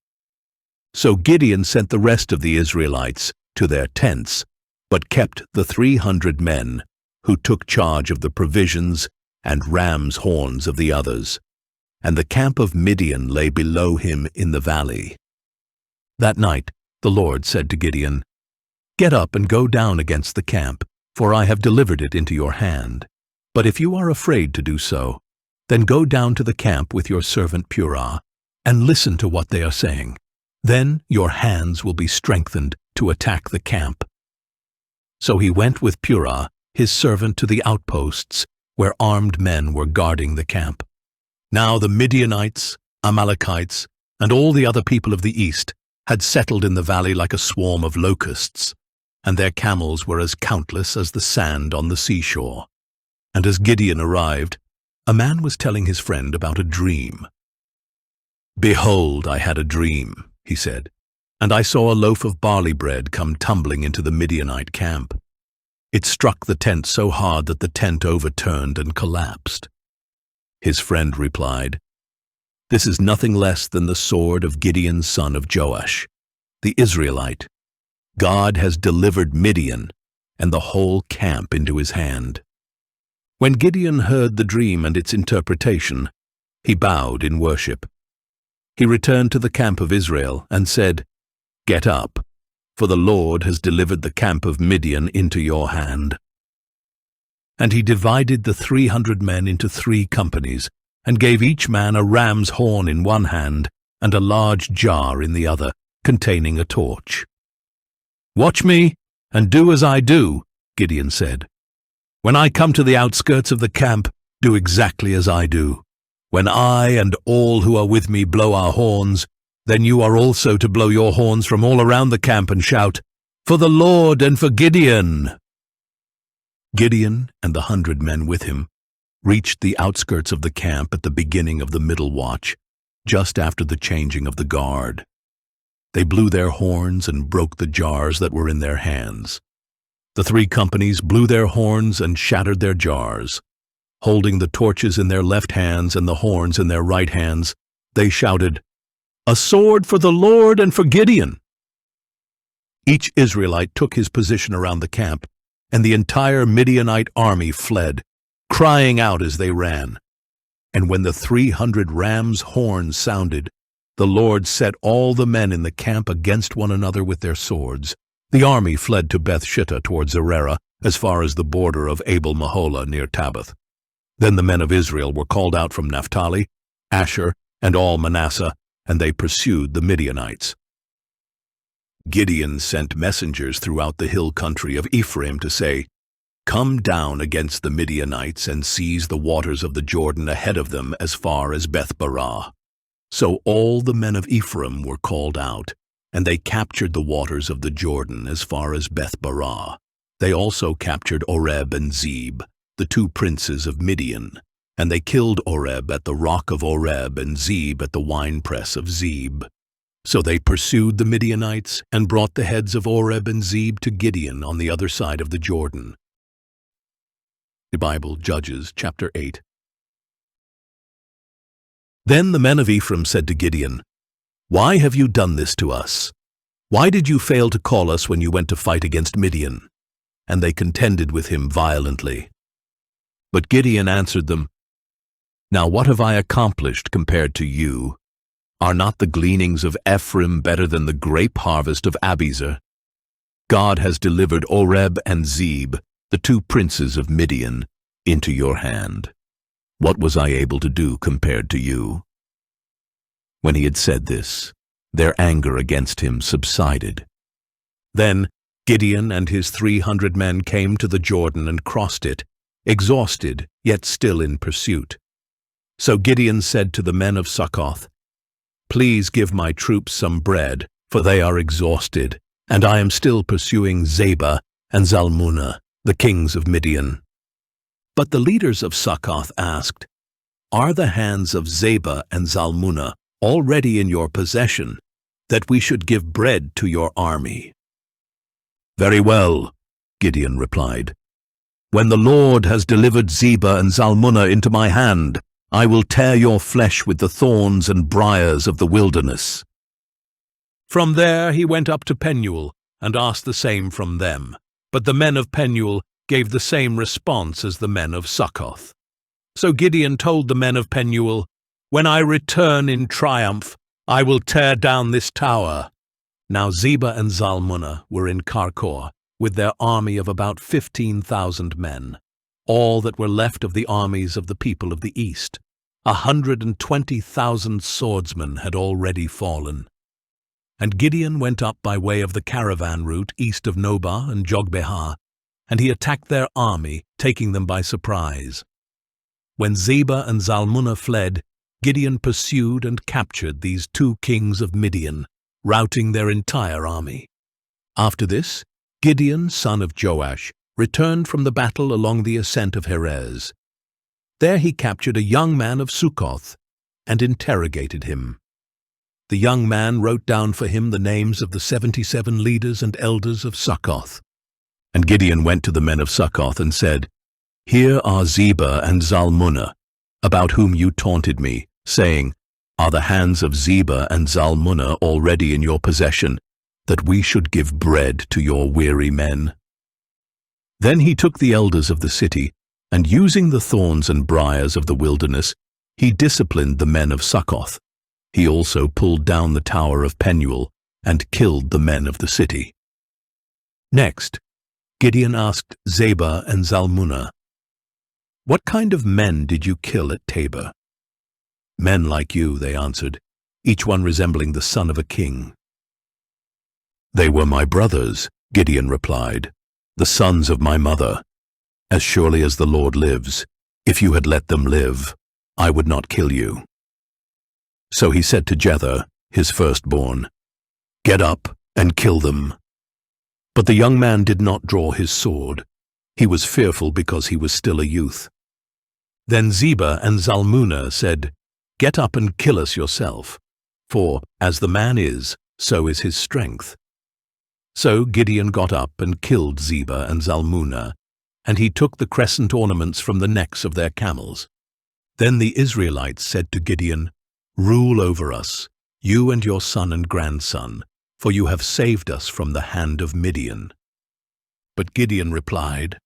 So Gideon sent the rest of the Israelites to their tents, but kept the 300 men who took charge of the provisions and ram's horns of the others, and the camp of Midian lay below him in the valley. That night the Lord said to Gideon, "Get up and go down against the camp, for I have delivered it into your hand. But if you are afraid to do so, then go down to the camp with your servant Purah, and listen to what they are saying. Then your hands will be strengthened to attack the camp." So he went with Purah, his servant, to the outposts, where armed men were guarding the camp. Now the Midianites, Amalekites, and all the other people of the east had settled in the valley like a swarm of locusts, and their camels were as countless as the sand on the seashore. And as Gideon arrived, a man was telling his friend about a dream. "Behold, I had a dream," he said, "and I saw a loaf of barley bread come tumbling into the Midianite camp. It struck the tent so hard that the tent overturned and collapsed." His friend replied, "This is nothing less than the sword of Gideon son of Joash, the Israelite. God has delivered Midian and the whole camp into his hand." When Gideon heard the dream and its interpretation, he bowed in worship. He returned to the camp of Israel and said, "Get up, for the Lord has delivered the camp of Midian into your hand." And he divided the 300 men into 3 companies, and gave each man a ram's horn in one hand and a large jar in the other, containing a torch. "Watch me, and do as I do," Gideon said. "When I come to the outskirts of the camp, do exactly as I do. When I and all who are with me blow our horns, then you are also to blow your horns from all around the camp and shout, 'For the Lord and for Gideon!'" Gideon and the 100 men with him reached the outskirts of the camp at the beginning of the middle watch, just after the changing of the guard. They blew their horns and broke the jars that were in their hands. The three companies blew their horns and shattered their jars. Holding the torches in their left hands and the horns in their right hands, they shouted, "A sword for the Lord and for Gideon!" Each Israelite took his position around the camp, and the entire Midianite army fled, crying out as they ran. And when the 300 rams' horns sounded, the Lord set all the men in the camp against one another with their swords. The army fled to Beth-shittah toward Zererah, as far as the border of Abel-Meholah near Tabbath. Then the men of Israel were called out from Naphtali, Asher, and all Manasseh, and they pursued the Midianites. Gideon sent messengers throughout the hill country of Ephraim to say, "Come down against the Midianites and seize the waters of the Jordan ahead of them as far as Beth-barah." So all the men of Ephraim were called out, and they captured the waters of the Jordan as far as Beth-barah. They also captured Oreb and Zeb, the two princes of Midian, and they killed Oreb at the rock of Oreb and Zeb at the winepress of Zeb. So they pursued the Midianites and brought the heads of Oreb and Zeb to Gideon on the other side of the Jordan. The Bible, Judges, chapter 8. Then the men of Ephraim said to Gideon, "Why have you done this to us? Why did you fail to call us when you went to fight against Midian?" And they contended with him violently. But Gideon answered them, "Now what have I accomplished compared to you? Are not the gleanings of Ephraim better than the grape harvest of Abiezer? God has delivered Oreb and Zeb, the two princes of Midian, into your hand. What was I able to do compared to you?" When he had said this, their anger against him subsided. Then Gideon and his 300 men came to the Jordan and crossed it, exhausted, yet still in pursuit. So Gideon said to the men of Succoth, "Please give my troops some bread, for they are exhausted, and I am still pursuing Zebah and Zalmunna, the kings of Midian." But the leaders of Succoth asked, "Are the hands of Zebah and Zalmunna already in your possession, that we should give bread to your army?" "Very well," Gideon replied. "When the Lord has delivered Zebah and Zalmunna into my hand, I will tear your flesh with the thorns and briars of the wilderness." From there he went up to Penuel and asked the same from them. But the men of Penuel gave the same response as the men of Succoth. So Gideon told the men of Penuel, "When I return in triumph, I will tear down this tower." Now Zebah and Zalmunna were in Karkor, with their army of about 15,000 men, all that were left of the armies of the people of the east. 120,000 swordsmen had already fallen. And Gideon went up by way of the caravan route east of Nobah and Jogbehah, and he attacked their army, taking them by surprise. When Zebah and Zalmunna fled, Gideon pursued and captured these two kings of Midian, routing their entire army. After this, Gideon, son of Joash, returned from the battle along the ascent of Heres. There he captured a young man of Succoth and interrogated him. The young man wrote down for him the names of the 77 leaders and elders of Succoth. And Gideon went to the men of Succoth and said, "Here are Zebah and Zalmunna, about whom you taunted me, saying, 'Are the hands of Zebah and Zalmunna already in your possession, that we should give bread to your weary men?'" Then he took the elders of the city, and using the thorns and briars of the wilderness, he disciplined the men of Succoth. He also pulled down the tower of Penuel and killed the men of the city. Next, Gideon asked Zebah and Zalmunna, "What kind of men did you kill at Tabor?" "Men like you," they answered, each one resembling the son of a king. "They were my brothers," Gideon replied, "the sons of my mother. As surely as the Lord lives, if you had let them live, I would not kill you." So he said to Jether, his firstborn, "Get up and kill them." But the young man did not draw his sword. He was fearful because he was still a youth. Then Zebah and Zalmunna said, Get up and kill us yourself, for as the man is, so is his strength." So Gideon got up and killed Zebah and Zalmunna, and he took the crescent ornaments from the necks of their camels. Then the Israelites said to Gideon, "Rule over us, you and your son and grandson, for you have saved us from the hand of Midian." But Gideon replied,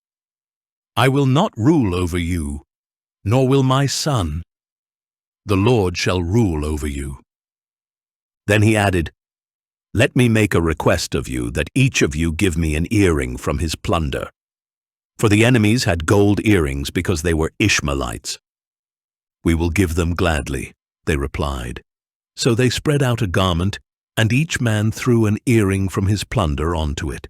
"I will not rule over you, nor will my son. The Lord shall rule over you." Then he added, "Let me make a request of you, that each of you give me an earring from his plunder." For the enemies had gold earrings because they were Ishmaelites. "We will give them gladly," they replied. So they spread out a garment, and each man threw an earring from his plunder onto it.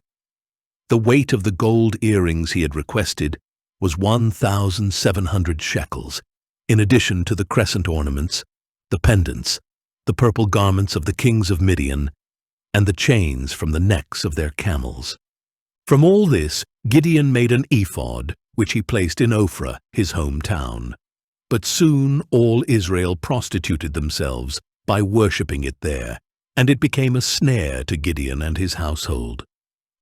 The weight of the gold earrings he had requested was 1,700 shekels, in addition to the crescent ornaments, the pendants, the purple garments of the kings of Midian, and the chains from the necks of their camels. From all this, Gideon made an ephod, which he placed in Ophrah, his hometown. But soon all Israel prostituted themselves by worshipping it there, and it became a snare to Gideon and his household.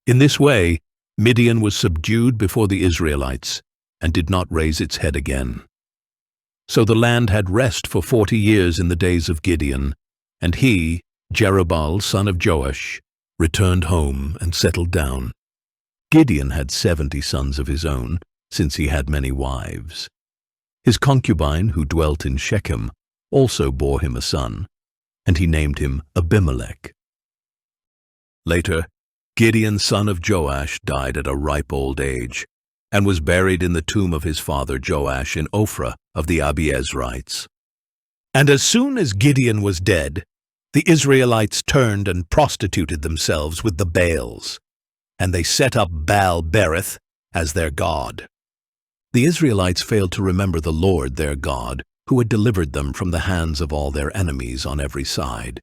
In this way, Midian was subdued before the Israelites, and did not raise its head again. So the land had rest for 40 years in the days of Gideon, and he, Jerubbaal son of Joash, returned home and settled down. Gideon had 70 sons of his own, since he had many wives. His concubine, who dwelt in Shechem, also bore him a son, and he named him Abimelech. Later, Gideon son of Joash died at a ripe old age, and was buried in the tomb of his father Joash in Ophrah of the Abiezrites. And as soon as Gideon was dead, the Israelites turned and prostituted themselves with the Baals, and they set up Baal-berith as their god. The Israelites failed to remember the Lord their God, who had delivered them from the hands of all their enemies on every side.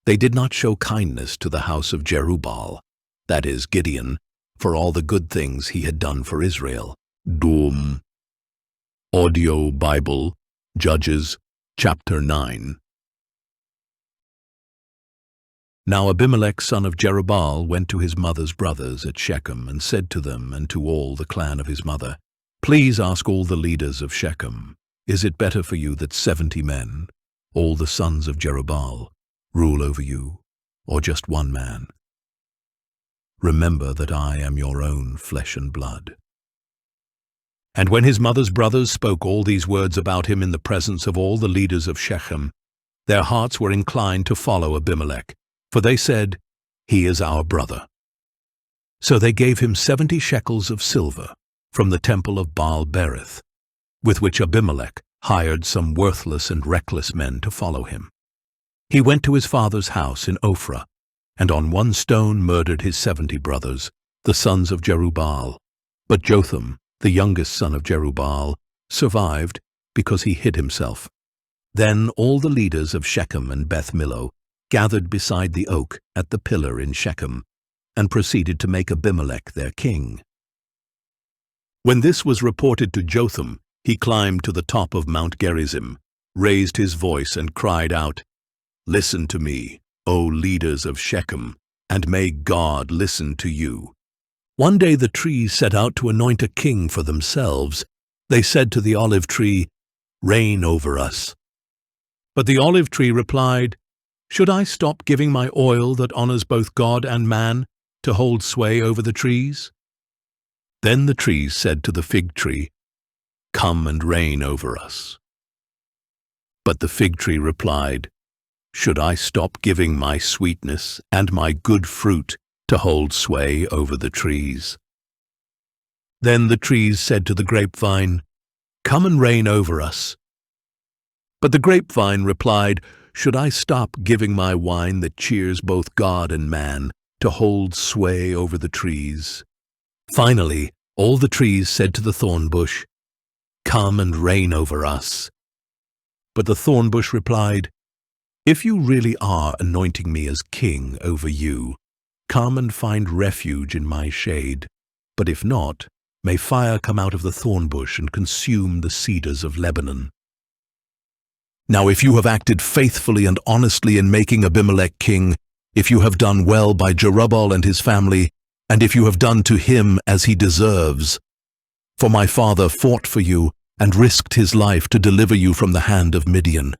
They did not show kindness to the house of Jerubbaal, that is, Gideon, for all the good things he had done for Israel. Doom. Audio Bible, Judges, chapter 9. Now Abimelech son of Jerubbaal went to his mother's brothers at Shechem, and said to them and to all the clan of his mother, "Please ask all the leaders of Shechem, is it better for you that 70 men, all the sons of Jerubbaal, rule over you, or just one man? Remember that I am your own flesh and blood." And when his mother's brothers spoke all these words about him in the presence of all the leaders of Shechem, their hearts were inclined to follow Abimelech, for they said, "He is our brother." So they gave him 70 shekels of silver from the temple of Baal-berith, with which Abimelech hired some worthless and reckless men to follow him. He went to his father's house in Ophrah, and on one stone murdered his 70 brothers, the sons of Jerubbaal. But Jotham, the youngest son of Jerubbaal, survived because he hid himself. Then all the leaders of Shechem and Beth Millo gathered beside the oak at the pillar in Shechem, and proceeded to make Abimelech their king. When this was reported to Jotham, he climbed to the top of Mount Gerizim, raised his voice and cried out, "Listen to me, O leaders of Shechem, and may God listen to you." One day the trees set out to anoint a king for themselves. They said to the olive tree, "Reign over us." But the olive tree replied, "Should I stop giving my oil that honors both God and man to hold sway over the trees?" Then the trees said to the fig tree, "Come and reign over us." But the fig tree replied, "Should I stop giving my sweetness and my good fruit to hold sway over the trees?" Then the trees said to the grapevine, "Come and reign over us." But the grapevine replied, "Should I stop giving my wine that cheers both God and man to hold sway over the trees?" Finally, all the trees said to the thorn bush, "Come and reign over us." But the thorn bush replied, "If you really are anointing me as king over you, come and find refuge in my shade. But if not, may fire come out of the thorn bush and consume the cedars of Lebanon." Now if you have acted faithfully and honestly in making Abimelech king, if you have done well by Jerubbaal and his family, and if you have done to him as he deserves, for my father fought for you and risked his life to deliver you from the hand of Midian.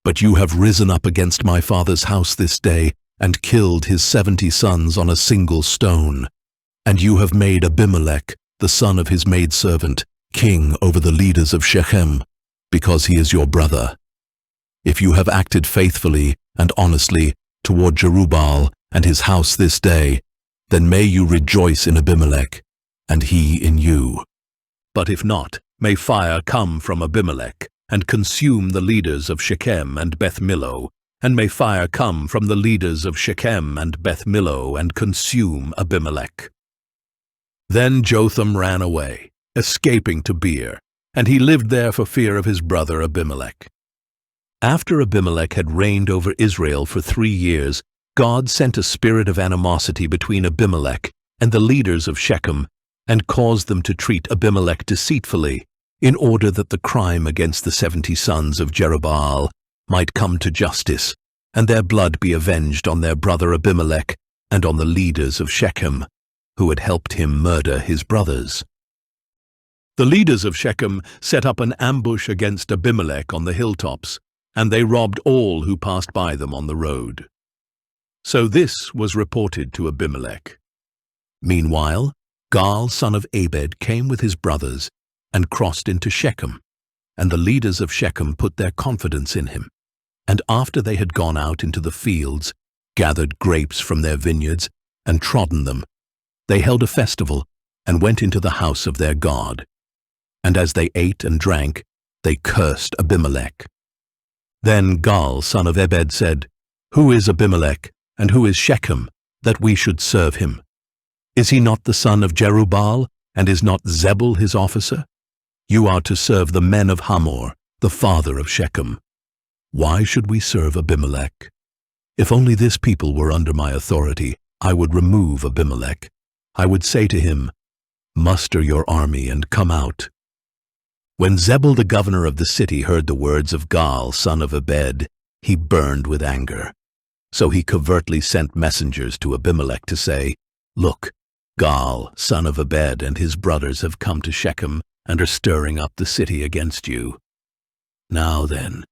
But you have risen up against my father's house this day and killed his 70 sons on a single stone. And you have made Abimelech, the son of his maidservant, king over the leaders of Shechem, because he is your brother. If you have acted faithfully and honestly toward Jerubbaal and his house this day, then may you rejoice in Abimelech, and he in you. But if not, may fire come from Abimelech and consume the leaders of Shechem and Beth Millo, and may fire come from the leaders of Shechem and Beth Millo and consume Abimelech. Then Jotham ran away, escaping to Beer, and he lived there for fear of his brother Abimelech. After Abimelech had reigned over Israel for 3 years, God sent a spirit of animosity between Abimelech and the leaders of Shechem, and caused them to treat Abimelech deceitfully, in order that the crime against the 70 sons of Jerubbaal might come to justice, and their blood be avenged on their brother Abimelech and on the leaders of Shechem, who had helped him murder his brothers. The leaders of Shechem set up an ambush against Abimelech on the hilltops, and they robbed all who passed by them on the road. So this was reported to Abimelech. Meanwhile, Gaal son of Abed came with his brothers and crossed into Shechem, and the leaders of Shechem put their confidence in him, and after they had gone out into the fields, gathered grapes from their vineyards, and trodden them, they held a festival and went into the house of their God. And as they ate and drank, they cursed Abimelech. Then Gaal son of Ebed said, "Who is Abimelech, and who is Shechem, that we should serve him? Is he not the son of Jerubbaal, and is not Zebul his officer? You are to serve the men of Hamor, the father of Shechem. Why should we serve Abimelech? If only this people were under my authority, I would remove Abimelech. I would say to him, 'Muster your army and come out.'" When Zebul the governor of the city heard the words of Gaal son of Ebed, he burned with anger. So he covertly sent messengers to Abimelech to say, "Look, Gaal son of Ebed and his brothers have come to Shechem and are stirring up the city against you. Now then,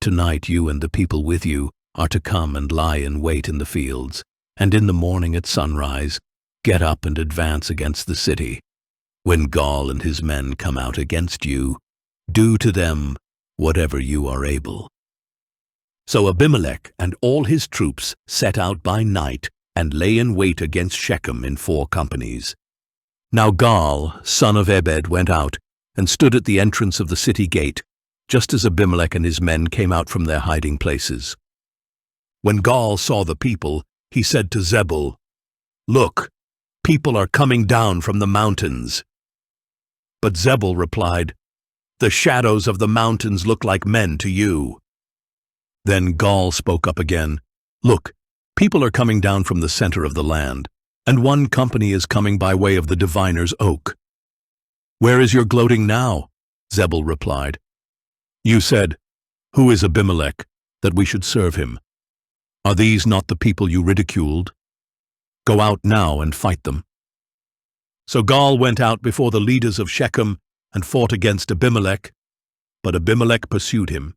tonight you and the people with you are to come and lie in wait in the fields, and in the morning at sunrise, get up and advance against the city. When Gaal and his men come out against you, do to them whatever you are able." So Abimelech and all his troops set out by night and lay in wait against Shechem in 4 companies. Now Gaal, son of Ebed, went out and stood at the entrance of the city gate, just as Abimelech and his men came out from their hiding places. When Gaal saw the people, he said to Zebul, "Look, people are coming down from the mountains." But Zebul replied, "The shadows of the mountains look like men to you." Then Gaal spoke up again, "Look, people are coming down from the center of the land, and 1 company is coming by way of the diviner's oak." "Where is your gloating now?" Zebul replied. "You said, 'Who is Abimelech, that we should serve him?' Are these not the people you ridiculed? Go out now and fight them." So Gaal went out before the leaders of Shechem and fought against Abimelech, but Abimelech pursued him,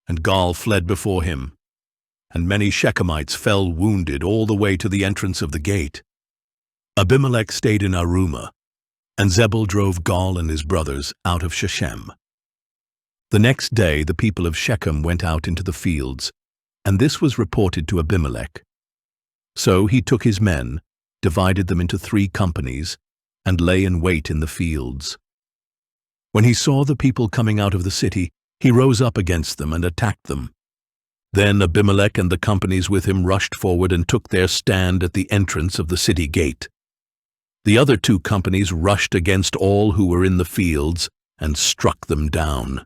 and Gaal fled before him, and many Shechemites fell wounded all the way to the entrance of the gate. Abimelech stayed in Arumah, and Zebul drove Gaal and his brothers out of Shechem. The next day the people of Shechem went out into the fields, and this was reported to Abimelech. So he took his men, divided them into 3 companies, and lay in wait in the fields. When he saw the people coming out of the city, he rose up against them and attacked them. Then Abimelech and the companies with him rushed forward and took their stand at the entrance of the city gate. The other 2 companies rushed against all who were in the fields and struck them down.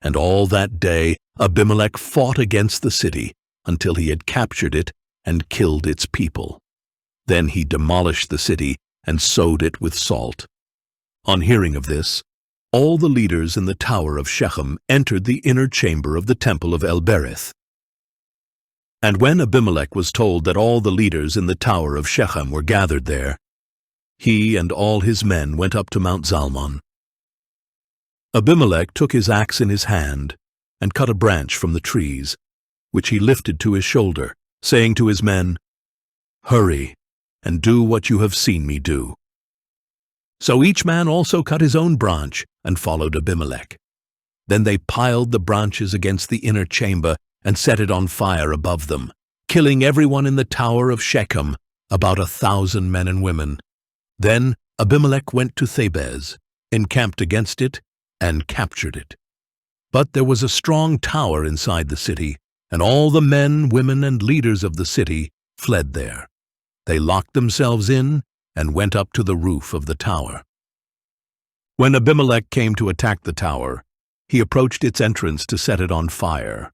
And all that day Abimelech fought against the city until he had captured it and killed its people. Then he demolished the city and sowed it with salt. On hearing of this, all the leaders in the tower of Shechem entered the inner chamber of the temple of El-Berith. And when Abimelech was told that all the leaders in the tower of Shechem were gathered there, he and all his men went up to Mount Zalmon. Abimelech took his axe in his hand and cut a branch from the trees, which he lifted to his shoulder, saying to his men, "Hurry, and do what you have seen me do." So each man also cut his own branch and followed Abimelech. Then they piled the branches against the inner chamber and set it on fire above them, killing everyone in the tower of Shechem, about 1,000 men and women. Then Abimelech went to Thebez, encamped against it, and captured it. But there was a strong tower inside the city, and all the men, women, and leaders of the city fled there. They locked themselves in and went up to the roof of the tower. When Abimelech came to attack the tower, he approached its entrance to set it on fire.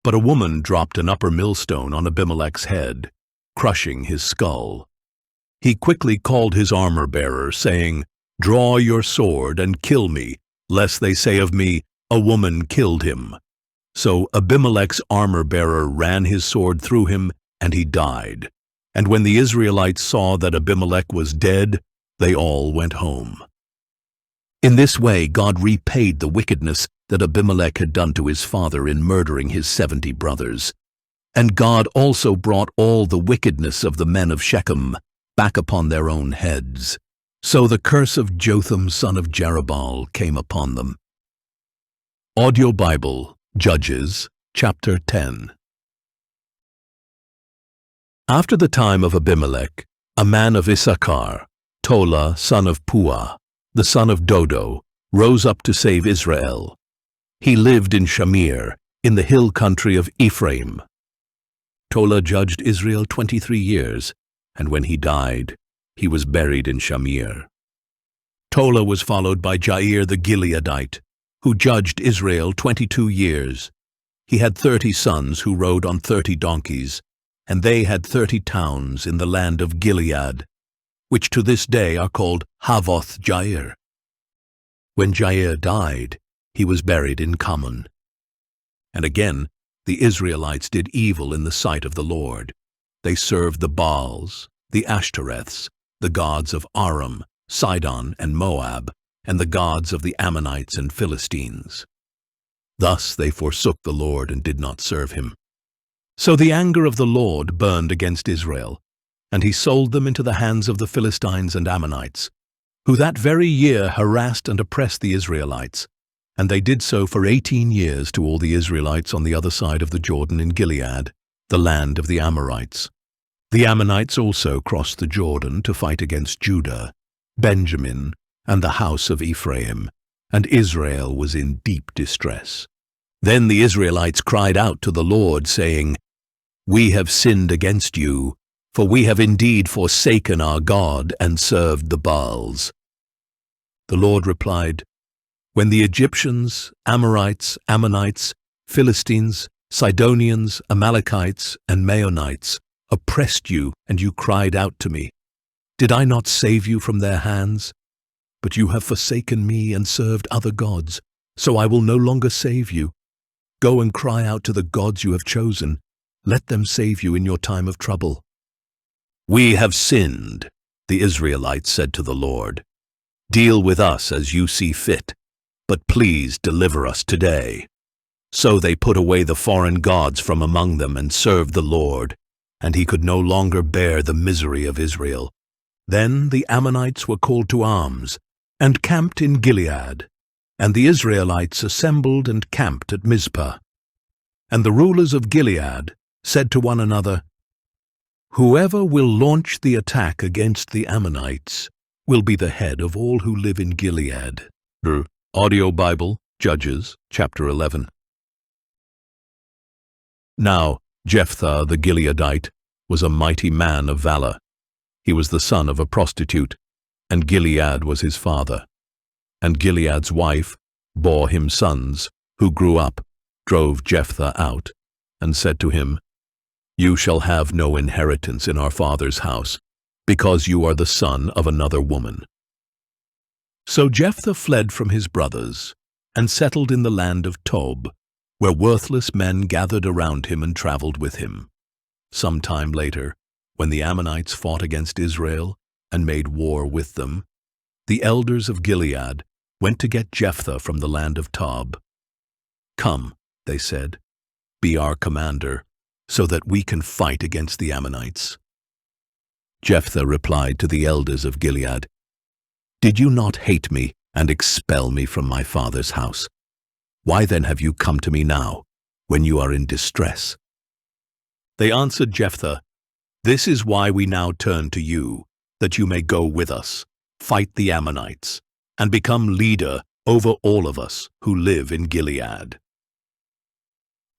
But a woman dropped an upper millstone on Abimelech's head, crushing his skull. He quickly called his armor-bearer, saying, "Draw your sword and kill me, lest they say of me, 'A woman killed him.'" So Abimelech's armor-bearer ran his sword through him, and he died. And when the Israelites saw that Abimelech was dead, they all went home. In this way God repaid the wickedness that Abimelech had done to his father in murdering his 70 brothers. And God also brought all the wickedness of the men of Shechem back upon their own heads. So the curse of Jotham son of Jerubbaal came upon them. Audio Bible, Judges, chapter 10. After the time of Abimelech, a man of Issachar, Tola son of Puah, the son of Dodo, rose up to save Israel. He lived in Shamir, in the hill country of Ephraim. Tola judged Israel 23 years, and when he died, he was buried in Shamir. Tola was followed by Jair the Gileadite, who judged Israel 22 years. He had 30 sons who rode on 30 donkeys, and they had 30 towns in the land of Gilead, which to this day are called Havoth Jair. When Jair died, he was buried in Kaman. And again, the Israelites did evil in the sight of the Lord. They served the Baals, the Ashtoreths, the gods of Aram, Sidon, and Moab, and the gods of the Ammonites and Philistines. Thus they forsook the Lord and did not serve him. So the anger of the Lord burned against Israel, and he sold them into the hands of the Philistines and Ammonites, who that very year harassed and oppressed the Israelites, and they did so for 18 years to all the Israelites on the other side of the Jordan in Gilead, the land of the Amorites. The Ammonites also crossed the Jordan to fight against Judah, Benjamin, and the house of Ephraim, and Israel was in deep distress. Then the Israelites cried out to the Lord, saying, "We have sinned against you, for we have indeed forsaken our God and served the Baals." The Lord replied, "When the Egyptians, Amorites, Ammonites, Philistines, Sidonians, Amalekites, and Maonites oppressed you and you cried out to me, did I not save you from their hands? But you have forsaken me and served other gods, so I will no longer save you. Go and cry out to the gods you have chosen. Let them save you in your time of trouble." "We have sinned," the Israelites said to the Lord. "Deal with us as you see fit, but please deliver us today." So they put away the foreign gods from among them and served the Lord, and he could no longer bear the misery of Israel. Then the Ammonites were called to arms and camped in Gilead, and the Israelites assembled and camped at Mizpah. And the rulers of Gilead said to one another, "Whoever will launch the attack against the Ammonites will be the head of all who live in Gilead." Audio Bible, Judges, chapter 11. Now Jephthah the Gileadite was a mighty man of valor. He was the son of a prostitute, and Gilead was his father. And Gilead's wife bore him sons, who grew up, drove Jephthah out, and said to him, "You shall have no inheritance in our father's house, because you are the son of another woman." So Jephthah fled from his brothers and settled in the land of Tob, where worthless men gathered around him and traveled with him. Some time later, when the Ammonites fought against Israel and made war with them, the elders of Gilead went to get Jephthah from the land of Tob. "Come," they said, "be our commander, so that we can fight against the Ammonites." Jephthah replied to the elders of Gilead, "Did you not hate me and expel me from my father's house? Why then have you come to me now, when you are in distress?" They answered Jephthah, "This is why we now turn to you, that you may go with us, fight the Ammonites, and become leader over all of us who live in Gilead."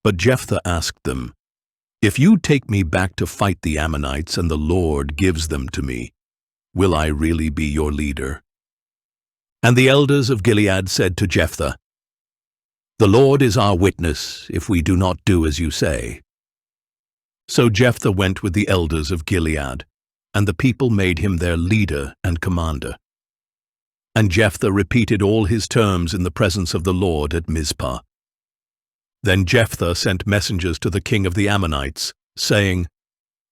But Jephthah asked them, "If you take me back to fight the Ammonites and the Lord gives them to me, will I really be your leader?" And the elders of Gilead said to Jephthah, "The Lord is our witness if we do not do as you say." So Jephthah went with the elders of Gilead, and the people made him their leader and commander. And Jephthah repeated all his terms in the presence of the Lord at Mizpah. Then Jephthah sent messengers to the king of the Ammonites, saying,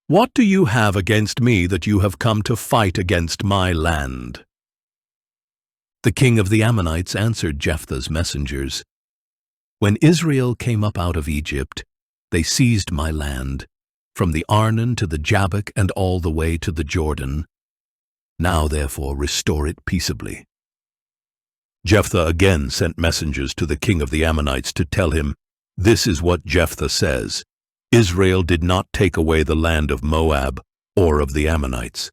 "What do you have against me that you have come to fight against my land?" The king of the Ammonites answered Jephthah's messengers, "When Israel came up out of Egypt, they seized my land, from the Arnon to the Jabbok and all the way to the Jordan. Now therefore restore it peaceably." Jephthah again sent messengers to the king of the Ammonites to tell him, "This is what Jephthah says, Israel did not take away the land of Moab or of the Ammonites.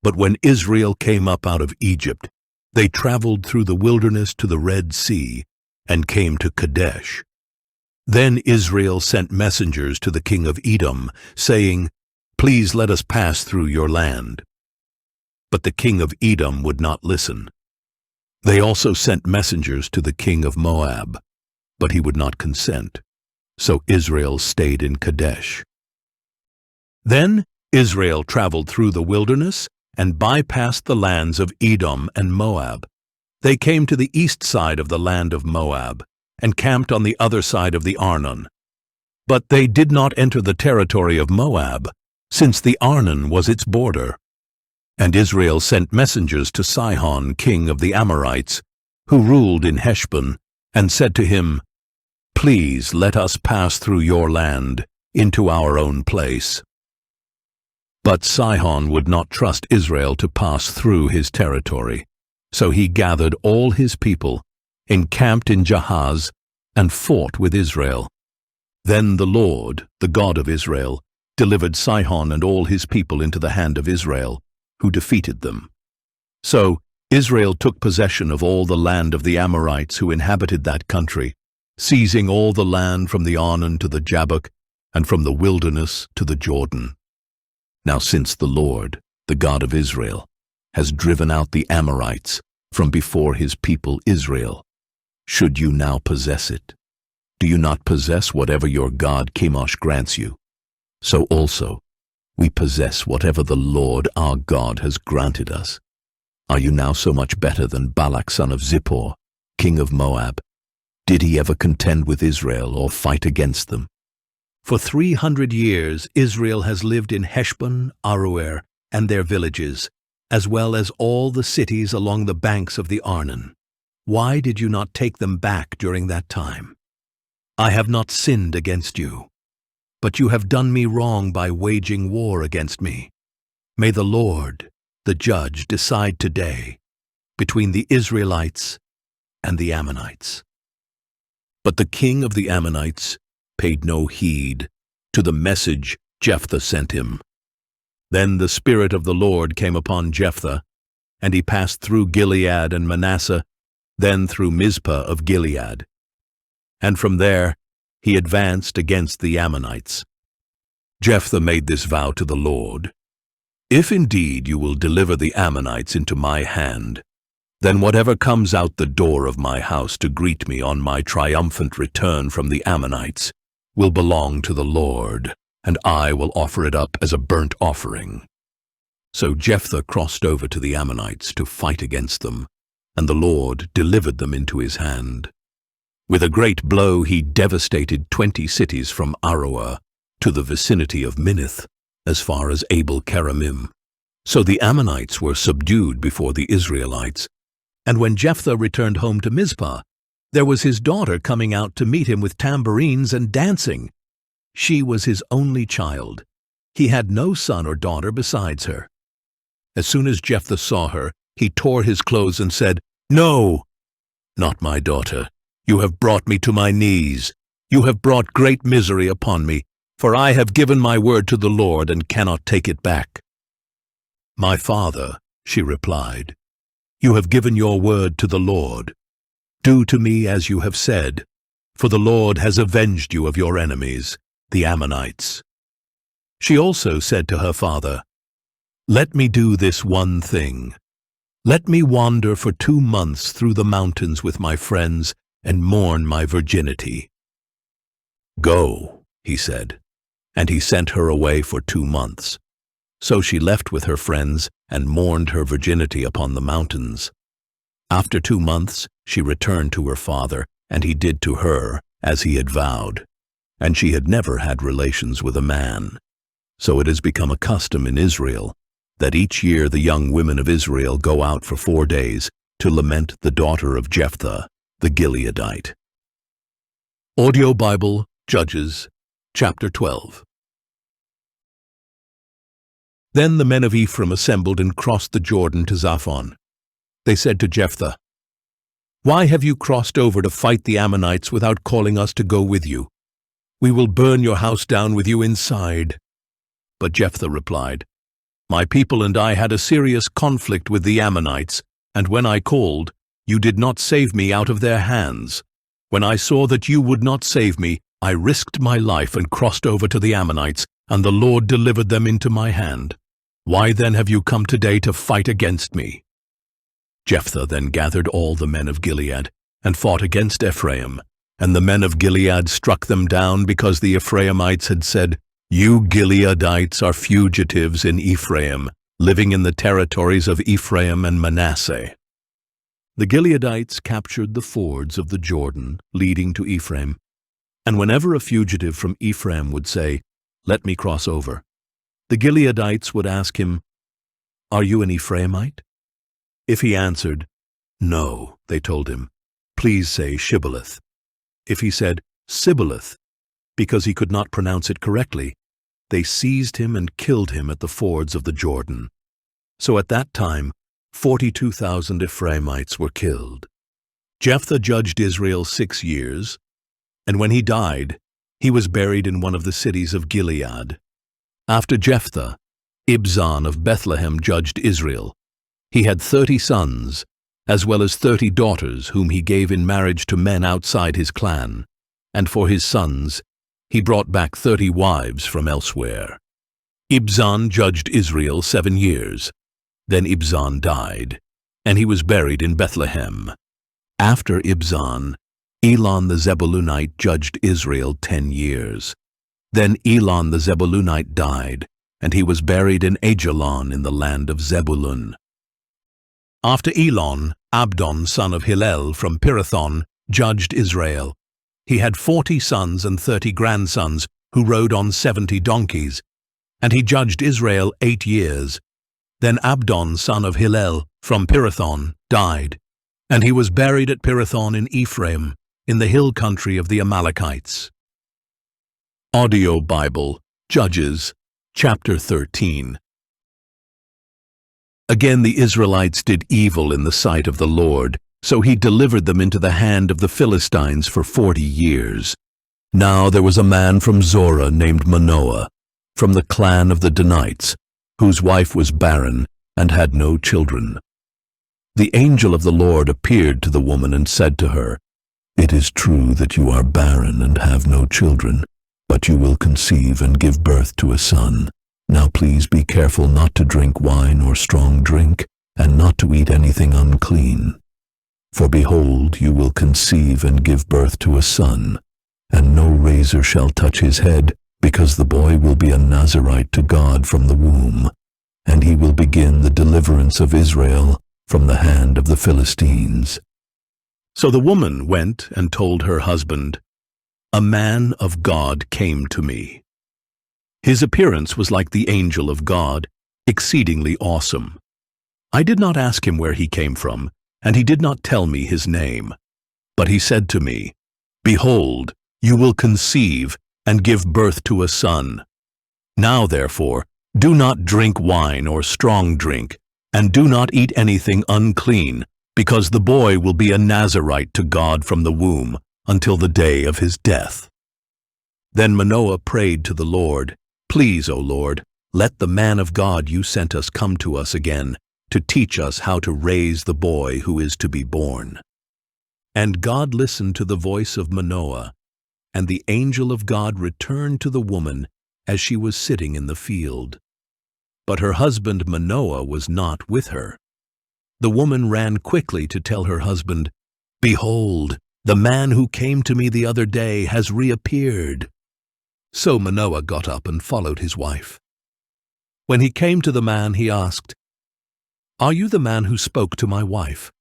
But when Israel came up out of Egypt, they traveled through the wilderness to the Red Sea and came to Kadesh. Then Israel sent messengers to the king of Edom, saying, Please let us pass through your land. But the king of Edom would not listen. They also sent messengers to the king of Moab, but he would not consent. So Israel stayed in Kadesh. Then Israel traveled through the wilderness and bypassed the lands of Edom and Moab. They came to the east side of the land of Moab and camped on the other side of the Arnon. But they did not enter the territory of Moab, since the Arnon was its border. And Israel sent messengers to Sihon, king of the Amorites, who ruled in Heshbon, and said to him, Please let us pass through your land into our own place. But Sihon would not trust Israel to pass through his territory, so he gathered all his people, encamped in Jahaz, and fought with Israel. Then the Lord, the God of Israel, delivered Sihon and all his people into the hand of Israel, who defeated them. So Israel took possession of all the land of the Amorites who inhabited that country, seizing all the land from the Arnon to the Jabbok, and from the wilderness to the Jordan. Now since the Lord, the God of Israel, has driven out the Amorites from before his people Israel, should you now possess it? Do you not possess whatever your God Chemosh grants you? So also we possess whatever the Lord our God has granted us. Are you now so much better than Balak son of Zippor, king of Moab? Did he ever contend with Israel or fight against them? For 300 years Israel has lived in Heshbon, Aroer, and their villages, as well as all the cities along the banks of the Arnon. Why did you not take them back during that time? I have not sinned against you, but you have done me wrong by waging war against me. May the Lord, the judge, decide today between the Israelites and the Ammonites." But the king of the Ammonites paid no heed to the message Jephthah sent him. Then the Spirit of the Lord came upon Jephthah, and he passed through Gilead and Manasseh, then through Mizpah of Gilead. And from there he advanced against the Ammonites. Jephthah made this vow to the Lord, If indeed you will deliver the Ammonites into my hand, then whatever comes out the door of my house to greet me on my triumphant return from the Ammonites will belong to the Lord, and I will offer it up as a burnt offering. So Jephthah crossed over to the Ammonites to fight against them, and the Lord delivered them into his hand. With a great blow he devastated 20 cities from Aroer to the vicinity of Minnith, as far as Abel-keramim. So the Ammonites were subdued before the Israelites. And when Jephthah returned home to Mizpah, there was his daughter coming out to meet him with tambourines and dancing. She was his only child. He had no son or daughter besides her. As soon as Jephthah saw her, he tore his clothes and said, "No, not my daughter. You have brought me to my knees. You have brought great misery upon me, for I have given my word to the Lord and cannot take it back." "My father," she replied, "you have given your word to the Lord. Do to me as you have said, for the Lord has avenged you of your enemies, the Ammonites." She also said to her father, "Let me do this one thing. Let me wander for 2 months through the mountains with my friends and mourn my virginity." "Go," he said, and he sent her away for 2 months. So she left with her friends and mourned her virginity upon the mountains. After 2 months she returned to her father, and he did to her as he had vowed. And she had never had relations with a man. So it has become a custom in Israel that each year the young women of Israel go out for 4 days to lament the daughter of Jephthah, the Gileadite. Audio Bible, Judges, chapter 12. Then the men of Ephraim assembled and crossed the Jordan to Zaphon. They said to Jephthah, "Why have you crossed over to fight the Ammonites without calling us to go with you? We will burn your house down with you inside." But Jephthah replied, "My people and I had a serious conflict with the Ammonites, and when I called, you did not save me out of their hands. When I saw that you would not save me, I risked my life and crossed over to the Ammonites, and the Lord delivered them into my hand. Why then have you come today to fight against me?" Jephthah then gathered all the men of Gilead and fought against Ephraim, and the men of Gilead struck them down because the Ephraimites had said, "You Gileadites are fugitives in Ephraim, living in the territories of Ephraim and Manasseh." The Gileadites captured the fords of the Jordan leading to Ephraim, and whenever a fugitive from Ephraim would say, "Let me cross over," the Gileadites would ask him, "Are you an Ephraimite?" If he answered, "No," they told him, "Please say Shibboleth." If he said Sibboleth, because he could not pronounce it correctly, they seized him and killed him at the fords of the Jordan. So at that time 42,000 Ephraimites were killed. Jephthah judged Israel 6 years, and when he died, he was buried in one of the cities of Gilead. After Jephthah, Ibzan of Bethlehem judged Israel. He had 30 sons, as well as 30 daughters whom he gave in marriage to men outside his clan, and for his sons he brought back 30 wives from elsewhere. Ibzan judged Israel 7 years. Then Ibzan died, and he was buried in Bethlehem. After Ibzan, Elon the Zebulunite judged Israel 10 years. Then Elon the Zebulunite died, and he was buried in Ajalon in the land of Zebulun. After Elon, Abdon son of Hillel from Pirathon judged Israel. He had 40 sons and 30 grandsons who rode on 70 donkeys, and he judged Israel 8 years. Then Abdon son of Hillel from Pirathon died, and he was buried at Pirathon in Ephraim, in the hill country of the Amalekites. Audio Bible, Judges, chapter 13. Again the Israelites did evil in the sight of the Lord, so he delivered them into the hand of the Philistines for 40 years. Now there was a man from Zorah named Manoah, from the clan of the Danites, whose wife was barren and had no children. The angel of the Lord appeared to the woman and said to her, "It is true that you are barren and have no children, but you will conceive and give birth to a son. Now please be careful not to drink wine or strong drink, and not to eat anything unclean. For behold, you will conceive and give birth to a son, and no razor shall touch his head, because the boy will be a Nazirite to God from the womb, and he will begin the deliverance of Israel from the hand of the Philistines." So the woman went and told her husband, "A man of God came to me. His appearance was like the angel of God, exceedingly awesome. I did not ask him where he came from, and he did not tell me his name. But he said to me, 'Behold, you will conceive and give birth to a son. Now, therefore, do not drink wine or strong drink, and do not eat anything unclean, because the boy will be a Nazirite to God from the womb until the day of his death.' Then Manoah prayed to the Lord, 'Please, O Lord, let the man of God you sent us come to us again, to teach us how to raise the boy who is to be born.' And God listened to the voice of Manoah, and the angel of God returned to the woman as she was sitting in the field. But her husband Manoah was not with her. The woman ran quickly to tell her husband, 'Behold, the man who came to me the other day has reappeared.' So Manoah got up and followed his wife. When he came to the man, he asked, 'Are you the man who spoke to my wife?'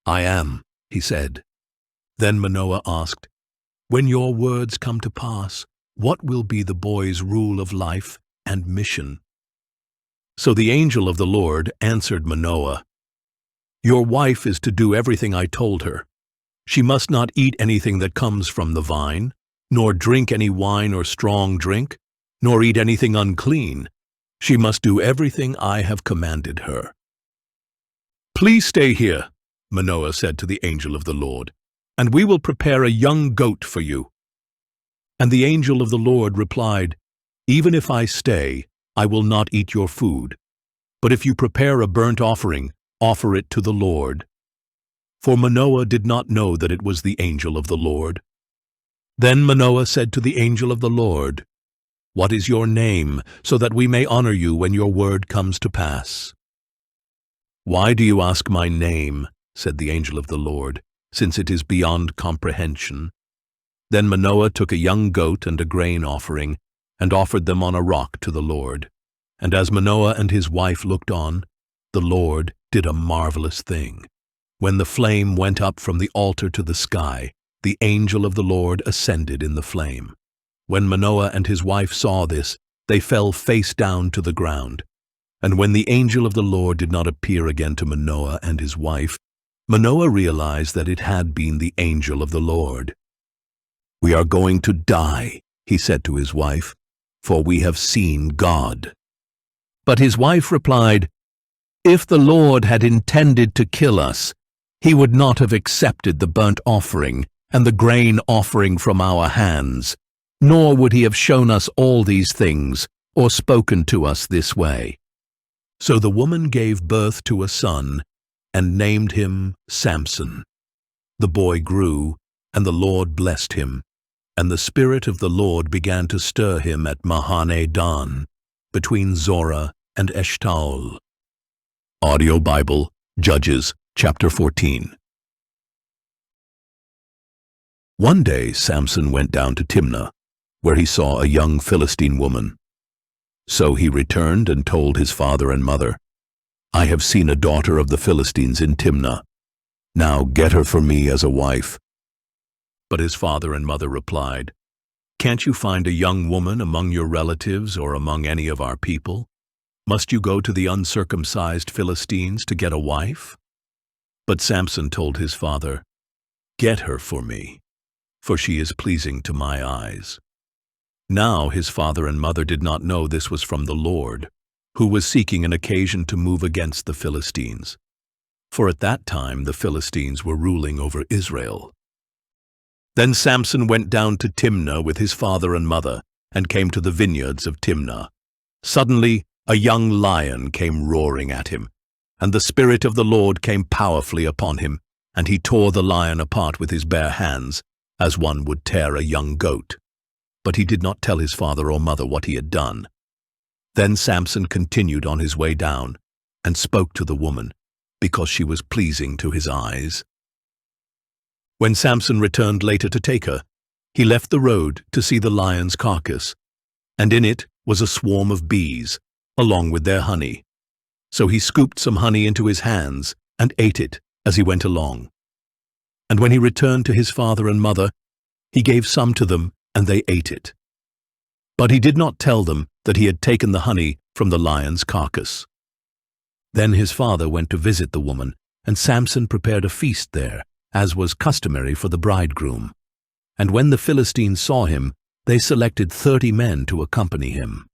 'I am,' he said. Then Manoah asked, 'When your words come to pass, what will be the boy's rule of life and mission?' So the angel of the Lord answered Manoah, 'Your wife is to do everything I told her. She must not eat anything that comes from the vine, nor drink any wine or strong drink, nor eat anything unclean. She must do everything I have commanded her.' 'Please stay here,' Manoah said to the angel of the Lord, 'and we will prepare a young goat for you.' And the angel of the Lord replied, 'Even if I stay, I will not eat your food. But if you prepare a burnt offering, offer it to the Lord.' For Manoah did not know that it was the angel of the Lord. Then Manoah said to the angel of the Lord, 'What is your name, so that we may honor you when your word comes to pass?' 'Why do you ask my name?' said the angel of the Lord, 'since it is beyond comprehension.' Then Manoah took a young goat and a grain offering, and offered them on a rock to the Lord. And as Manoah and his wife looked on, the Lord did a marvelous thing. When the flame went up from the altar to the sky, the angel of the Lord ascended in the flame. When Manoah and his wife saw this, they fell face down to the ground. And when the angel of the Lord did not appear again to Manoah and his wife, Manoah realized that it had been the angel of the Lord. 'We are going to die,' he said to his wife, 'for we have seen God.' But his wife replied, 'If the Lord had intended to kill us, he would not have accepted the burnt offering and the grain offering from our hands, nor would he have shown us all these things or spoken to us this way.' So the woman gave birth to a son and named him Samson. The boy grew, and the Lord blessed him, and the Spirit of the Lord began to stir him at Mahane-dan, between Zorah and Eshtaol. Audio Bible, Judges, chapter 14. One day Samson went down to Timnah, where he saw a young Philistine woman. So he returned and told his father and mother, 'I have seen a daughter of the Philistines in Timnah. Now get her for me as a wife.' But his father and mother replied, 'Can't you find a young woman among your relatives or among any of our people? Must you go to the uncircumcised Philistines to get a wife?' But Samson told his father, 'Get her for me, for she is pleasing to my eyes.' Now his father and mother did not know this was from the Lord, who was seeking an occasion to move against the Philistines. For at that time the Philistines were ruling over Israel. Then Samson went down to Timnah with his father and mother, and came to the vineyards of Timnah. Suddenly a young lion came roaring at him, and the Spirit of the Lord came powerfully upon him, and he tore the lion apart with his bare hands, as one would tear a young goat. But he did not tell his father or mother what he had done. Then Samson continued on his way down, and spoke to the woman, because she was pleasing to his eyes. When Samson returned later to take her, he left the road to see the lion's carcass, and in it was a swarm of bees, along with their honey. So he scooped some honey into his hands and ate it as he went along. And when he returned to his father and mother, he gave some to them, and they ate it. But he did not tell them that he had taken the honey from the lion's carcass. Then his father went to visit the woman, and Samson prepared a feast there, as was customary for the bridegroom. And when the Philistines saw him, they selected 30 men to accompany him.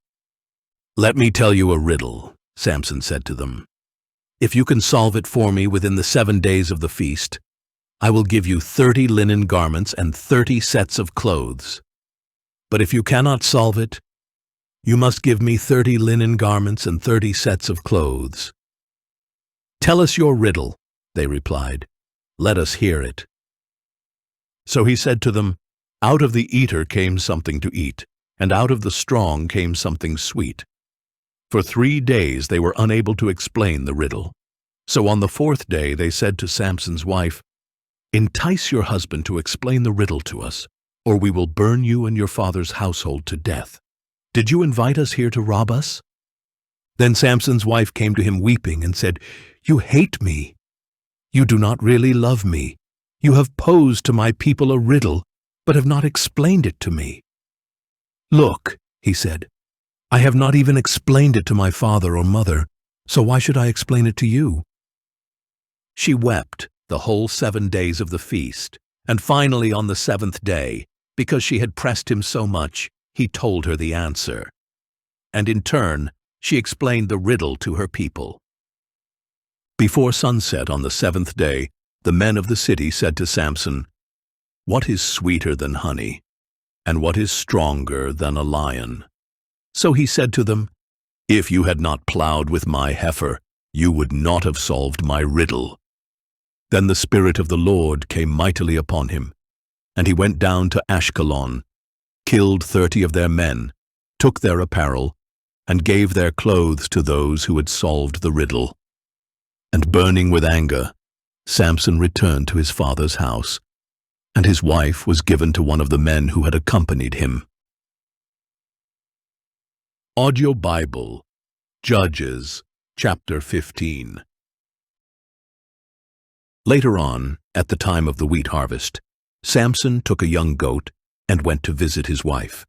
"Let me tell you a riddle," Samson said to them. "If you can solve it for me within the 7 days of the feast, I will give you 30 linen garments and 30 sets of clothes. But if you cannot solve it, you must give me 30 linen garments and 30 sets of clothes." "Tell us your riddle," they replied. "Let us hear it." So he said to them, "Out of the eater came something to eat, and out of the strong came something sweet." For 3 days they were unable to explain the riddle. So on the 4th day they said to Samson's wife, "Entice your husband to explain the riddle to us, or we will burn you and your father's household to death. Did you invite us here to rob us?" Then Samson's wife came to him weeping and said, "You hate me. You do not really love me. You have posed to my people a riddle, but have not explained it to me." "Look," he said, "I have not even explained it to my father or mother, so why should I explain it to you?" She wept the whole 7 days of the feast, and finally on the 7th day, because she had pressed him so much, he told her the answer. And in turn, she explained the riddle to her people. Before sunset on the 7th day, the men of the city said to Samson, "What is sweeter than honey, and what is stronger than a lion?" So he said to them, "If you had not plowed with my heifer, you would not have solved my riddle." Then the Spirit of the Lord came mightily upon him, and he went down to Ashkelon, killed 30 of their men, took their apparel, and gave their clothes to those who had solved the riddle. And burning with anger, Samson returned to his father's house, and his wife was given to one of the men who had accompanied him. Audio Bible, Judges, chapter 15. Later on, at the time of the wheat harvest, Samson took a young goat and went to visit his wife.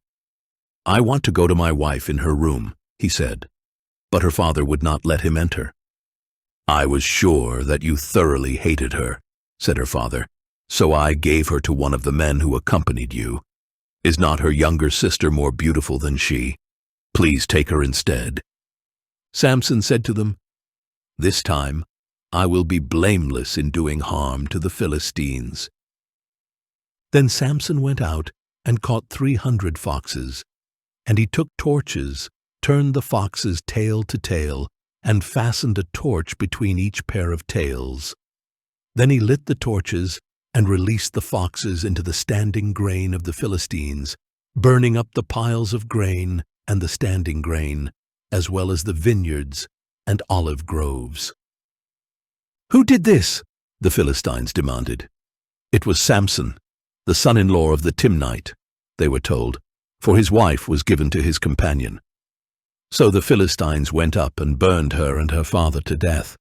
"I want to go to my wife in her room," he said, but her father would not let him enter. "I was sure that you thoroughly hated her," said her father, "so I gave her to one of the men who accompanied you. Is not her younger sister more beautiful than she? Please take her instead." Samson said to them, "This time I will be blameless in doing harm to the Philistines." Then Samson went out and caught 300 foxes, and he took torches, turned the foxes tail to tail, and fastened a torch between each pair of tails. Then he lit the torches and released the foxes into the standing grain of the Philistines, burning up the piles of grain and the standing grain, as well as the vineyards and olive groves. "Who did this?" the Philistines demanded. "It was Samson, the son-in-law of the Timnite," they were told, for his wife was given to his companion. So the Philistines went up and burned her and her father to death.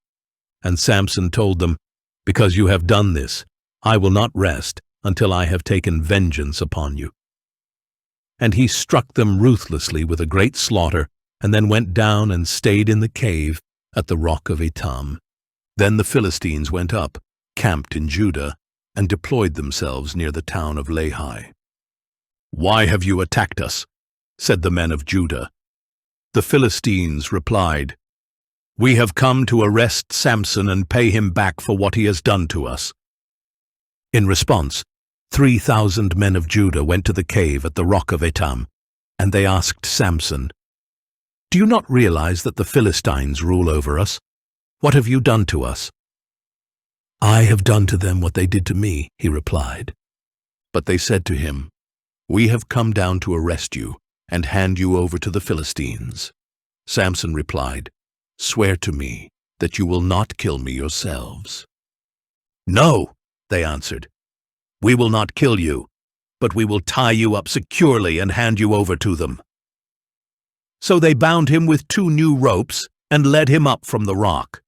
And Samson told them, "Because you have done this, I will not rest until I have taken vengeance upon you." And he struck them ruthlessly with a great slaughter, and then went down and stayed in the cave at the rock of Etam. Then the Philistines went up, camped in Judah, and deployed themselves near the town of Lehi. "Why have you attacked us?" said the men of Judah. The Philistines replied, "We have come to arrest Samson and pay him back for what he has done to us." In response, 3,000 men of Judah went to the cave at the rock of Etam, and they asked Samson, "Do you not realize that the Philistines rule over us? What have you done to us?" "I have done to them what they did to me," he replied. But they said to him, "We have come down to arrest you and hand you over to the Philistines." Samson replied, "Swear to me that you will not kill me yourselves." "No," they answered, "we will not kill you, but we will tie you up securely and hand you over to them." So they bound him with 2 new ropes and led him up from the rock.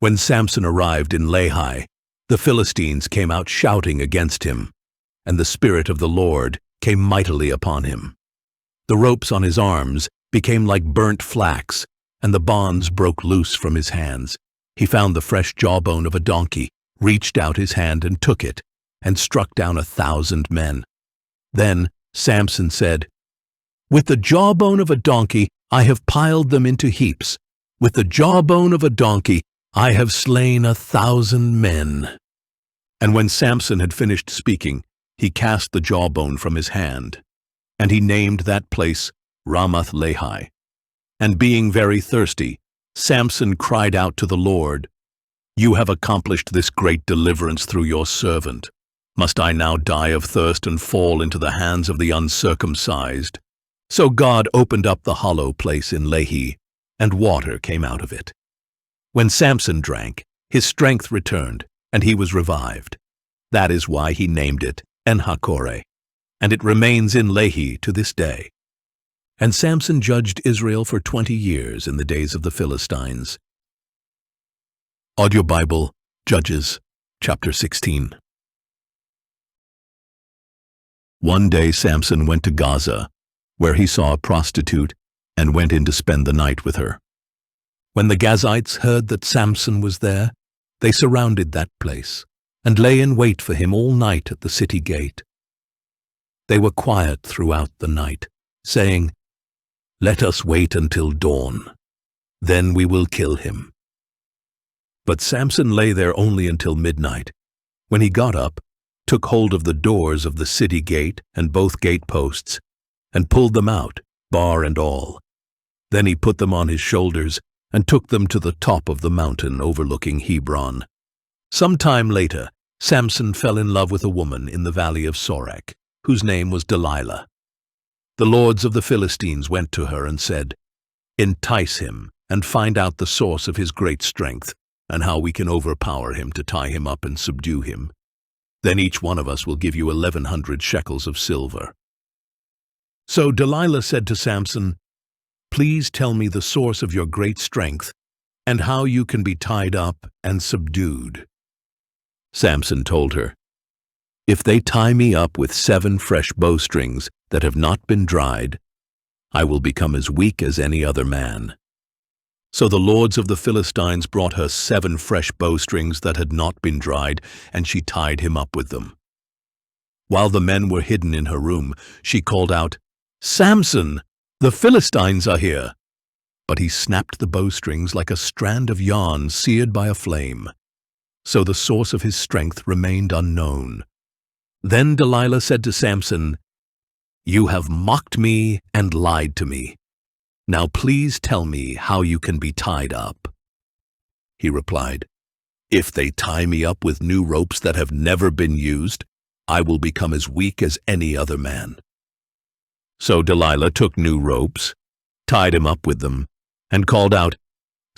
When Samson arrived in Lehi, the Philistines came out shouting against him, and the Spirit of the Lord came mightily upon him. The ropes on his arms became like burnt flax, and the bonds broke loose from his hands. He found the fresh jawbone of a donkey, reached out his hand and took it, and struck down 1,000 men. Then Samson said, "With the jawbone of a donkey I have piled them into heaps. With the jawbone of a donkey I have slain 1,000 men." And when Samson had finished speaking, he cast the jawbone from his hand, and he named that place Ramath-Lehi. And being very thirsty, Samson cried out to the Lord, "You have accomplished this great deliverance through your servant. Must I now die of thirst and fall into the hands of the uncircumcised?" So God opened up the hollow place in Lehi, and water came out of it. When Samson drank, his strength returned, and he was revived. That is why he named it En-Hakkore, and it remains in Lehi to this day. And Samson judged Israel for 20 years in the days of the Philistines. Audio Bible, Judges, chapter 16. One day Samson went to Gaza, where he saw a prostitute and went in to spend the night with her. When the Gazites heard that Samson was there, they surrounded that place and lay in wait for him all night at the city gate. They were quiet throughout the night, saying, "Let us wait until dawn. Then we will kill him." But Samson lay there only until midnight, when he got up, took hold of the doors of the city gate and both gate posts, and pulled them out, bar and all. Then he put them on his shoulders and took them to the top of the mountain overlooking Hebron. Some time later, Samson fell in love with a woman in the valley of Sorek, whose name was Delilah. The lords of the Philistines went to her and said, "Entice him and find out the source of his great strength and how we can overpower him to tie him up and subdue him. Then each one of us will give you 1,100 shekels of silver." So Delilah said to Samson, "Please tell me the source of your great strength and how you can be tied up and subdued." Samson told her, "If they tie me up with 7 fresh bowstrings that have not been dried, I will become as weak as any other man." So the lords of the Philistines brought her 7 fresh bowstrings that had not been dried, and she tied him up with them. While the men were hidden in her room, she called out, "Samson, the Philistines are here!" But he snapped the bowstrings like a strand of yarn seared by a flame. So the source of his strength remained unknown. Then Delilah said to Samson, "You have mocked me and lied to me. Now please tell me how you can be tied up." He replied, "If they tie me up with new ropes that have never been used, I will become as weak as any other man." So Delilah took new ropes, tied him up with them, and called out,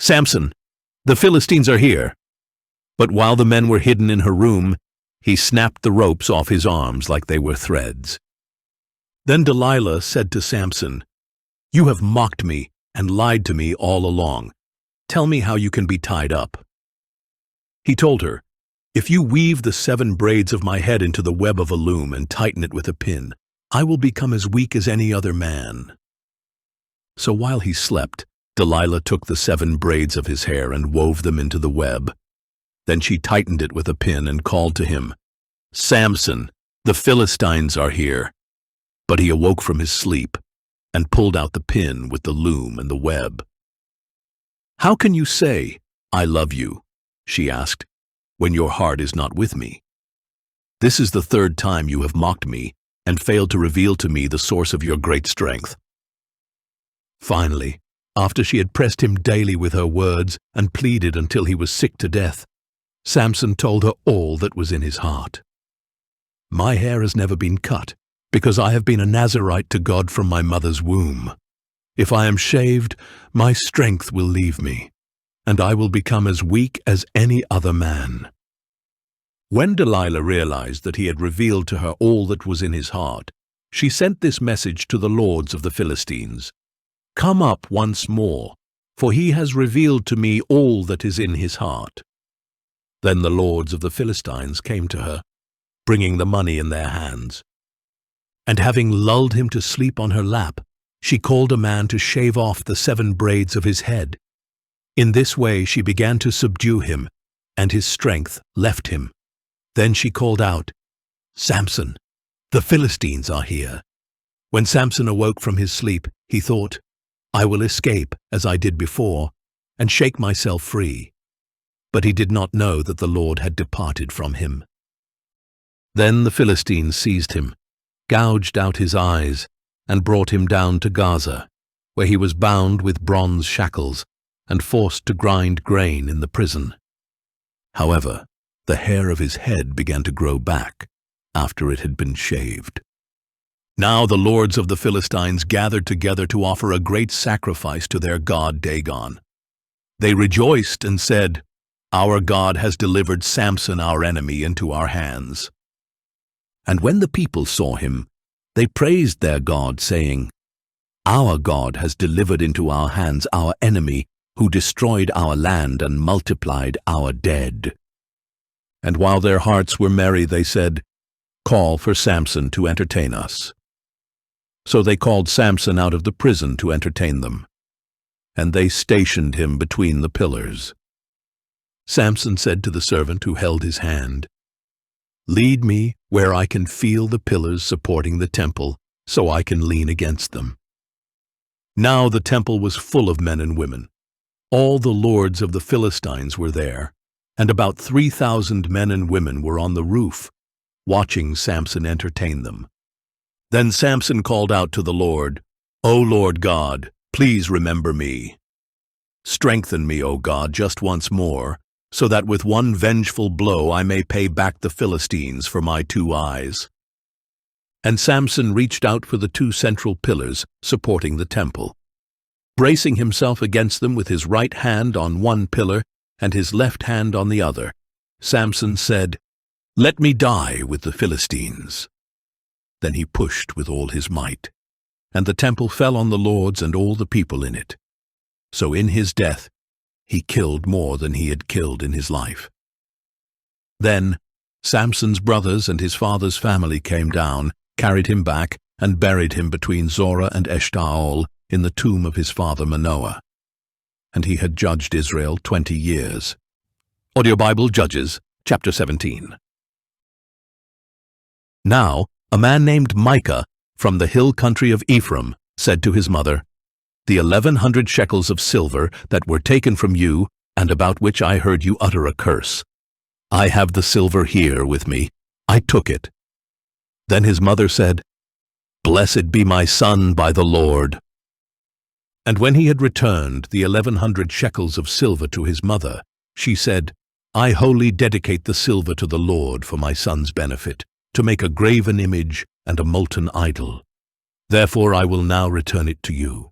"Samson, the Philistines are here." But while the men were hidden in her room, he snapped the ropes off his arms like they were threads. Then Delilah said to Samson, "You have mocked me and lied to me all along. Tell me how you can be tied up." He told her, "If you weave the 7 braids of my head into the web of a loom and tighten it with a pin, I will become as weak as any other man." So while he slept, Delilah took the 7 braids of his hair and wove them into the web. Then she tightened it with a pin and called to him, "Samson, the Philistines are here." But he awoke from his sleep and pulled out the pin with the loom and the web. "How can you say, 'I love you,'" she asked, "when your heart is not with me? This is the 3rd time you have mocked me and failed to reveal to me the source of your great strength." Finally, after she had pressed him daily with her words and pleaded until he was sick to death, Samson told her all that was in his heart. "My hair has never been cut, because I have been a Nazirite to God from my mother's womb. If I am shaved, my strength will leave me, and I will become as weak as any other man." When Delilah realized that he had revealed to her all that was in his heart, she sent this message to the lords of the Philistines, "Come up once more, for he has revealed to me all that is in his heart." Then the lords of the Philistines came to her, bringing the money in their hands. And having lulled him to sleep on her lap, she called a man to shave off the 7 braids of his head. In this way she began to subdue him, and his strength left him. Then she called out, "Samson, the Philistines are here." When Samson awoke from his sleep, he thought, "I will escape as I did before, and shake myself free." But he did not know that the Lord had departed from him. Then the Philistines seized him, gouged out his eyes, and brought him down to Gaza, where he was bound with bronze shackles and forced to grind grain in the prison. However, the hair of his head began to grow back after it had been shaved. Now the lords of the Philistines gathered together to offer a great sacrifice to their god Dagon. They rejoiced and said, "Our God has delivered Samson our enemy into our hands." And when the people saw him, they praised their God, saying, "Our God has delivered into our hands our enemy, who destroyed our land and multiplied our dead." And while their hearts were merry, they said, "Call for Samson to entertain us." So they called Samson out of the prison to entertain them, and they stationed him between the pillars. Samson said to the servant who held his hand, "Lead me where I can feel the pillars supporting the temple, so I can lean against them." Now the temple was full of men and women. All the lords of the Philistines were there, and about 3,000 men and women were on the roof, watching Samson entertain them. Then Samson called out to the Lord, "O Lord God, please remember me. Strengthen me, O God, just once more, so that with one vengeful blow I may pay back the Philistines for my 2 eyes." And Samson reached out for the 2 central pillars supporting the temple. Bracing himself against them with his right hand on one pillar and his left hand on the other, Samson said, "Let me die with the Philistines." Then he pushed with all his might, and the temple fell on the lords and all the people in it. So in his death he killed more than he had killed in his life. Then Samson's brothers and his father's family came down, carried him back, and buried him between Zorah and Eshtaol in the tomb of his father Manoah. And he had judged Israel 20 years. Audio Bible Judges, chapter 17. Now a man named Micah from the hill country of Ephraim said to his mother, "The 1,100 shekels of silver that were taken from you, and about which I heard you utter a curse. I have the silver here with me. I took it." Then his mother said, "Blessed be my son by the Lord." And when he had returned the 1,100 shekels of silver to his mother, she said, "I wholly dedicate the silver to the Lord for my son's benefit, to make a graven image and a molten idol. Therefore I will now return it to you."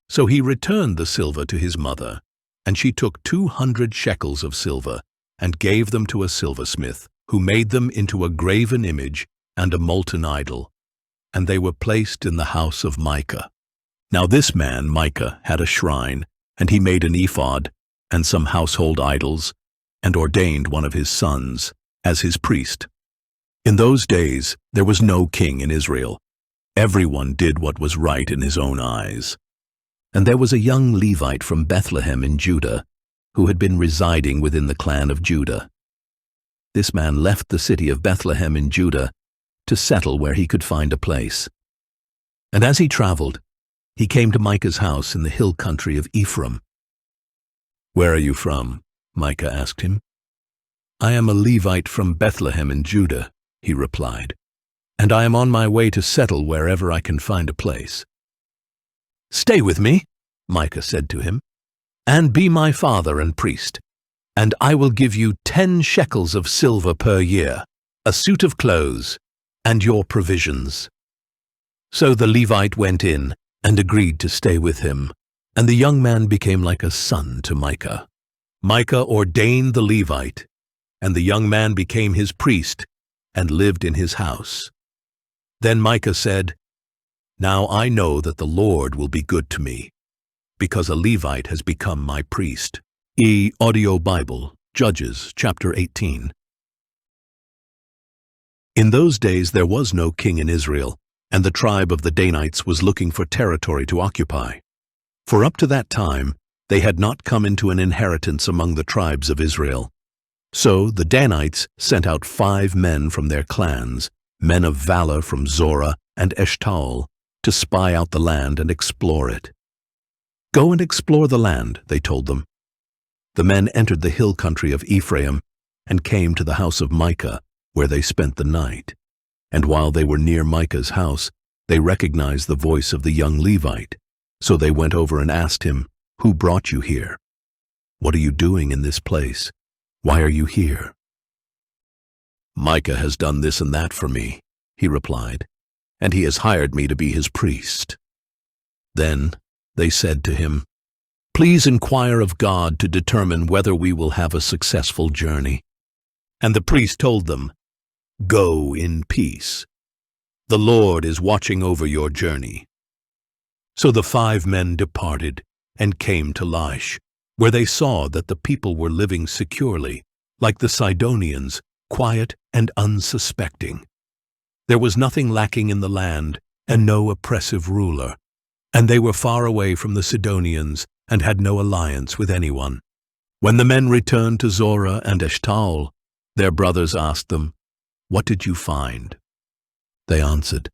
So he returned the silver to his mother, and she took 200 shekels of silver and gave them to a silversmith, who made them into a graven image and a molten idol, and they were placed in the house of Micah. Now this man, Micah, had a shrine, and he made an ephod and some household idols, and ordained one of his sons as his priest. In those days there was no king in Israel. Everyone did what was right in his own eyes. And there was a young Levite from Bethlehem in Judah, who had been residing within the clan of Judah. This man left the city of Bethlehem in Judah to settle where he could find a place. And as he traveled, he came to Micah's house in the hill country of Ephraim. "Where are you from?" Micah asked him. "I am a Levite from Bethlehem in Judah," he replied, "and I am on my way to settle wherever I can find a place." "Stay with me," Micah said to him, "and be my father and priest, and I will give you 10 shekels of silver per year, a suit of clothes, and your provisions." So the Levite went in and agreed to stay with him, and the young man became like a son to Micah. Micah ordained the Levite, and the young man became his priest and lived in his house. Then Micah said, "Now I know that the Lord will be good to me, because a Levite has become my priest. Audio Bible, Judges, chapter 18. In those days there was no king in Israel, and the tribe of the Danites was looking for territory to occupy. For up to that time they had not come into an inheritance among the tribes of Israel. So the Danites sent out 5 men from their clans, men of valor from Zorah and Eshtaol, to spy out the land and explore it. "Go and explore the land," they told them. The men entered the hill country of Ephraim and came to the house of Micah, where they spent the night. And while they were near Micah's house, they recognized the voice of the young Levite. So they went over and asked him, "Who brought you here? What are you doing in this place? Why are you here?" "Micah has done this and that for me," he replied, "and he has hired me to be his priest." Then they said to him, "Please inquire of God to determine whether we will have a successful journey." And the priest told them, "Go in peace. The Lord is watching over your journey." So the 5 men departed and came to Laish, where they saw that the people were living securely, like the Sidonians, quiet and unsuspecting. There was nothing lacking in the land, and no oppressive ruler, and they were far away from the Sidonians and had no alliance with anyone. When the men returned to Zorah and Eshtaol, their brothers asked them, "What did you find?" They answered,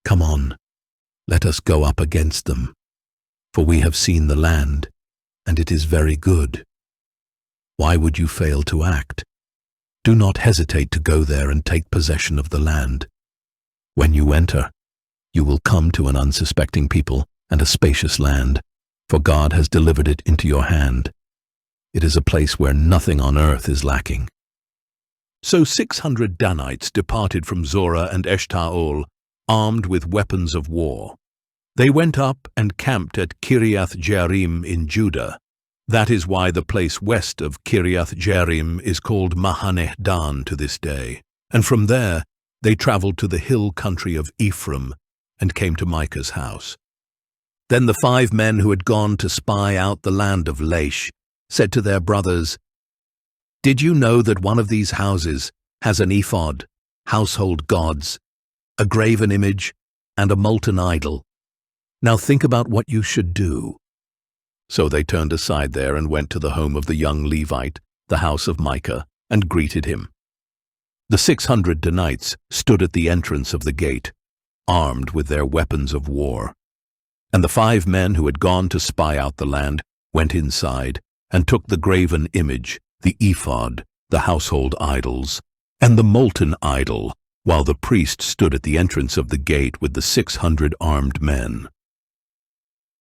"Come on, let us go up against them, for we have seen the land, and it is very good. Why would you fail to act? Do not hesitate to go there and take possession of the land. When you enter, you will come to an unsuspecting people and a spacious land, for God has delivered it into your hand. It is a place where nothing on earth is lacking." So 600 Danites departed from Zorah and Eshtaol, armed with weapons of war. They went up and camped at Kiriath Jearim in Judah. That is why the place west of Kiriath Jearim is called Mahaneh Dan to this day. And from there they traveled to the hill country of Ephraim and came to Micah's house. Then the 5 men who had gone to spy out the land of Laish said to their brothers, "Did you know that one of these houses has an ephod, household gods, a graven image, and a molten idol? Now think about what you should do." So they turned aside there and went to the home of the young Levite, the house of Micah, and greeted him. The 600 Danites stood at the entrance of the gate, armed with their weapons of war. And the 5 men who had gone to spy out the land went inside and took the graven image, the ephod, the household idols, and the molten idol, while the priest stood at the entrance of the gate with the 600 armed men.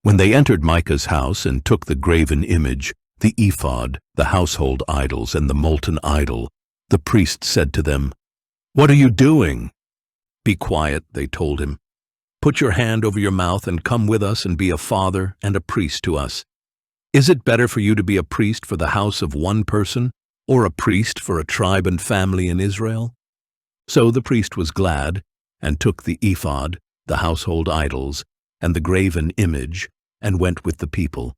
When they entered Micah's house and took the graven image, the ephod, the household idols, and the molten idol, the priest said to them, "What are you doing?" "Be quiet," they told him. "Put your hand over your mouth and come with us and be a father and a priest to us. Is it better for you to be a priest for the house of one person, or a priest for a tribe and family in Israel?" So the priest was glad, and took the ephod, the household idols, and the graven image, and went with the people.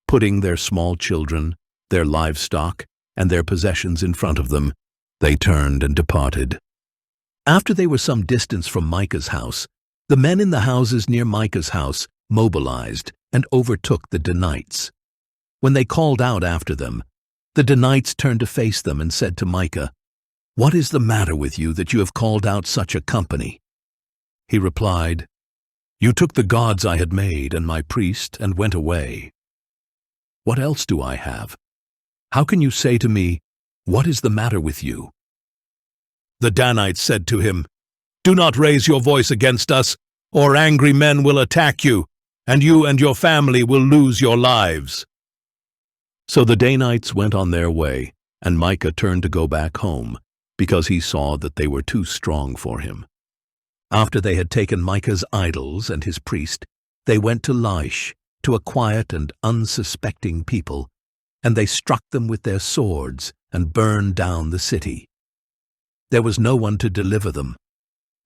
Putting their small children, their livestock, and their possessions in front of them, they turned and departed. After they were some distance from Micah's house, the men in the houses near Micah's house mobilized and overtook the Danites. When they called out after them, the Danites turned to face them and said to Micah, "What is the matter with you that you have called out such a company?" He replied, "You took the gods I had made and my priest and went away. What else do I have? How can you say to me, 'What is the matter with you?'" The Danites said to him, "Do not raise your voice against us, or angry men will attack you and your family will lose your lives." So the Danites went on their way, and Micah turned to go back home, because he saw that they were too strong for him. After they had taken Micah's idols and his priest, they went to Laish, to a quiet and unsuspecting people, and they struck them with their swords and burned down the city. There was no one to deliver them,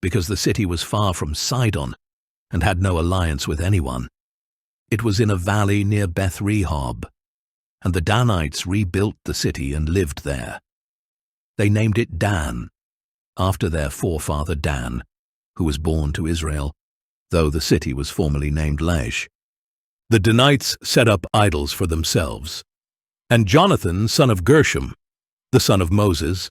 because the city was far from Sidon and had no alliance with anyone. It was in a valley near Beth-rehob, and the Danites rebuilt the city and lived there. They named it Dan, after their forefather Dan, who was born to Israel, though the city was formerly named Laish. The Danites set up idols for themselves, and Jonathan, son of Gershom, the son of Moses,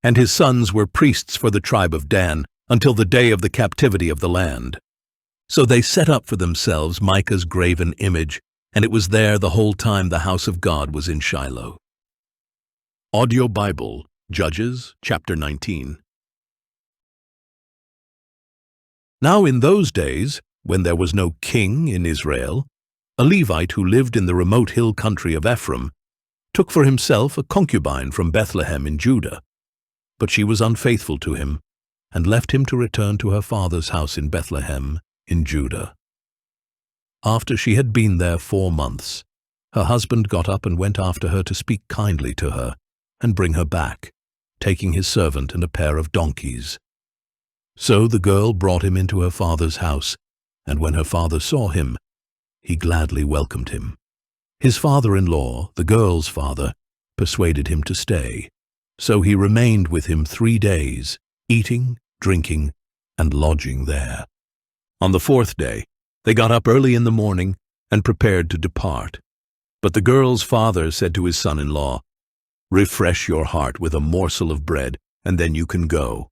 and his sons were priests for the tribe of Dan until the day of the captivity of the land. So they set up for themselves Micah's graven image, and it was there the whole time the house of God was in Shiloh. Audio Bible, Judges, chapter 19. Now in those days, when there was no king in Israel, a Levite who lived in the remote hill country of Ephraim took for himself a concubine from Bethlehem in Judah. But she was unfaithful to him, and left him to return to her father's house in Bethlehem in Judah. After she had been there 4 months, her husband got up and went after her to speak kindly to her and bring her back, taking his servant and a pair of donkeys. So the girl brought him into her father's house, and when her father saw him, he gladly welcomed him. His father-in-law, the girl's father, persuaded him to stay. So he remained with him 3 days, eating, drinking, and lodging there. On the 4th day, they got up early in the morning and prepared to depart. But the girl's father said to his son-in-law, "Refresh your heart with a morsel of bread, and then you can go."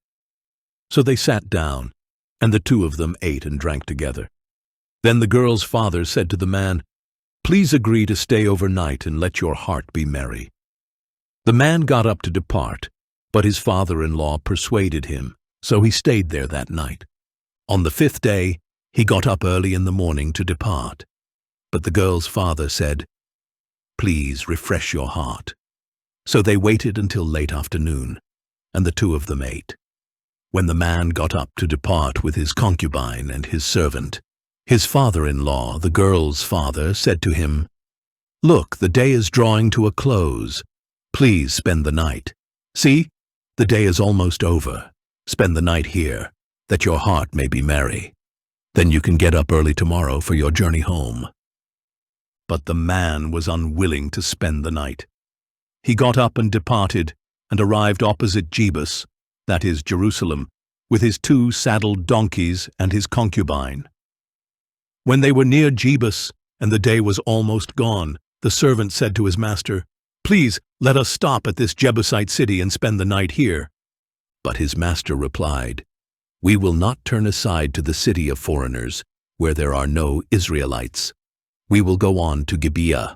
So they sat down, and the two of them ate and drank together. Then the girl's father said to the man, "Please agree to stay overnight and let your heart be merry." The man got up to depart, but his father-in-law persuaded him, so he stayed there that night. On the 5th day, he got up early in the morning to depart. But the girl's father said, "Please refresh your heart." So they waited until late afternoon, and the two of them ate. When the man got up to depart with his concubine and his servant, his father-in-law, the girl's father, said to him, "Look, the day is drawing to a close. Please spend the night. See, the day is almost over. Spend the night here, that your heart may be merry. Then you can get up early tomorrow for your journey home." But the man was unwilling to spend the night. He got up and departed, and arrived opposite Jebus, that is Jerusalem, with his 2 saddled donkeys and his concubine. When they were near Jebus, and the day was almost gone, the servant said to his master, "Please, let us stop at this Jebusite city and spend the night here." But his master replied, "We will not turn aside to the city of foreigners, where there are no Israelites. We will go on to Gibeah."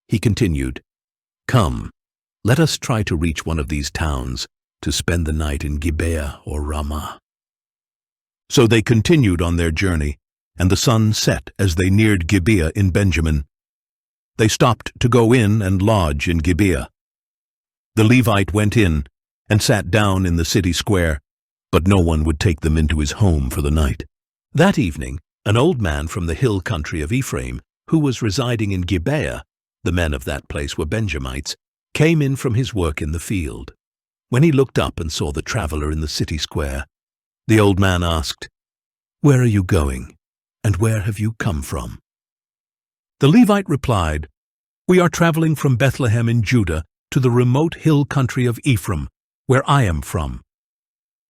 He continued, "Come, let us try to reach one of these towns, to spend the night in Gibeah or Ramah." So they continued on their journey, and the sun set as they neared Gibeah in Benjamin. They stopped to go in and lodge in Gibeah. The Levite went in and sat down in the city square, but no one would take them into his home for the night. That evening, an old man from the hill country of Ephraim, who was residing in Gibeah, the men of that place were Benjamites, came in from his work in the field. When he looked up and saw the traveler in the city square, the old man asked, "Where are you going, and where have you come from?" The Levite replied, "We are traveling from Bethlehem in Judah to the remote hill country of Ephraim, where I am from.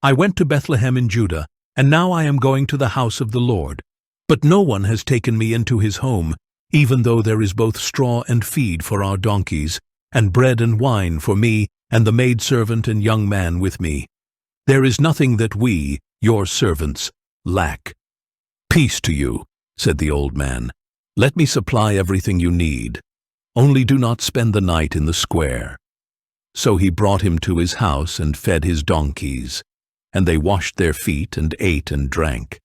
I went to Bethlehem in Judah, and now I am going to the house of the Lord. But no one has taken me into his home, even though there is both straw and feed for our donkeys, and bread and wine for me and the maidservant and young man with me. There is nothing that we, your servants, lack." "Peace to you," said the old man. "Let me supply everything you need. Only do not spend the night in the square." So he brought him to his house and fed his donkeys, and they washed their feet and ate and drank.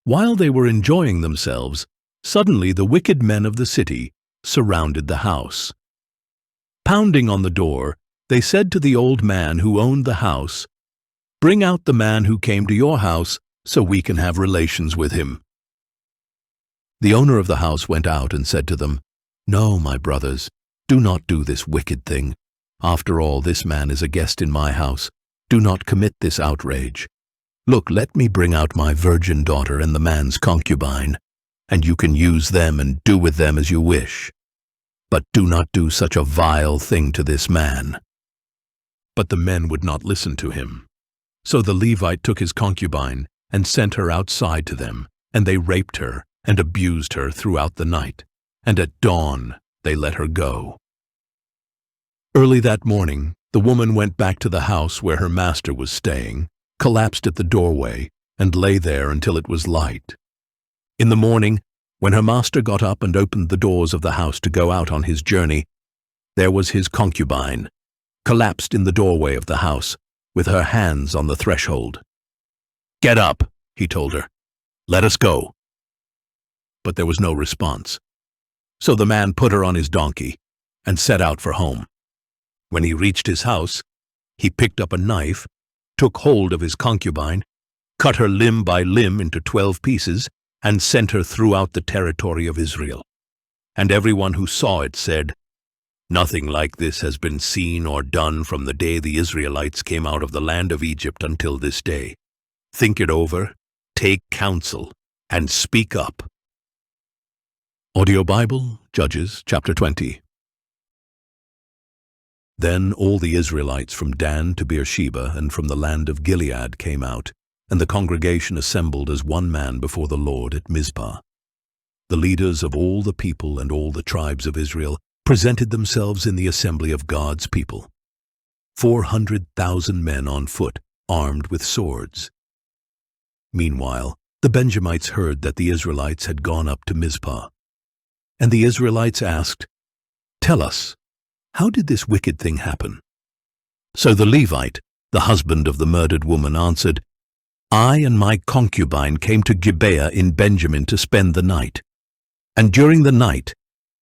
While they were enjoying themselves, suddenly the wicked men of the city surrounded the house. Pounding on the door, they said to the old man who owned the house, "Bring out the man who came to your house so we can have relations with him." The owner of the house went out and said to them, "No, my brothers, do not do this wicked thing. After all, this man is a guest in my house. Do not commit this outrage. Look, let me bring out my virgin daughter and the man's concubine. and you can use them and do with them as you wish. But do not do such a vile thing to this man." But the men would not listen to him. So the Levite took his concubine and sent her outside to them, and they raped her and abused her throughout the night, and at dawn they let her go. Early that morning, the woman went back to the house where her master was staying, collapsed at the doorway, and lay there until it was light. In the morning, when her master got up and opened the doors of the house to go out on his journey, there was his concubine, collapsed in the doorway of the house, with her hands on the threshold. "Get up," he told her. "Let us go." But there was no response. So the man put her on his donkey and set out for home. When he reached his house, he picked up a knife, took hold of his concubine, cut her limb by limb into 12 pieces, and sent her throughout the territory of Israel. And everyone who saw it said, "Nothing like this has been seen or done from the day the Israelites came out of the land of Egypt until this day. Think it over, take counsel, and speak up." Audio Bible, Judges, chapter 20. Then all the Israelites from Dan to Beersheba and from the land of Gilead came out, and the congregation assembled as one man before the Lord at Mizpah. The leaders of all the people and all the tribes of Israel presented themselves in the assembly of God's people, 400,000 men on foot, armed with swords. Meanwhile, the Benjamites heard that the Israelites had gone up to Mizpah. And the Israelites asked, "Tell us, how did this wicked thing happen?" So the Levite, the husband of the murdered woman, answered, "I and my concubine came to Gibeah in Benjamin to spend the night. And during the night,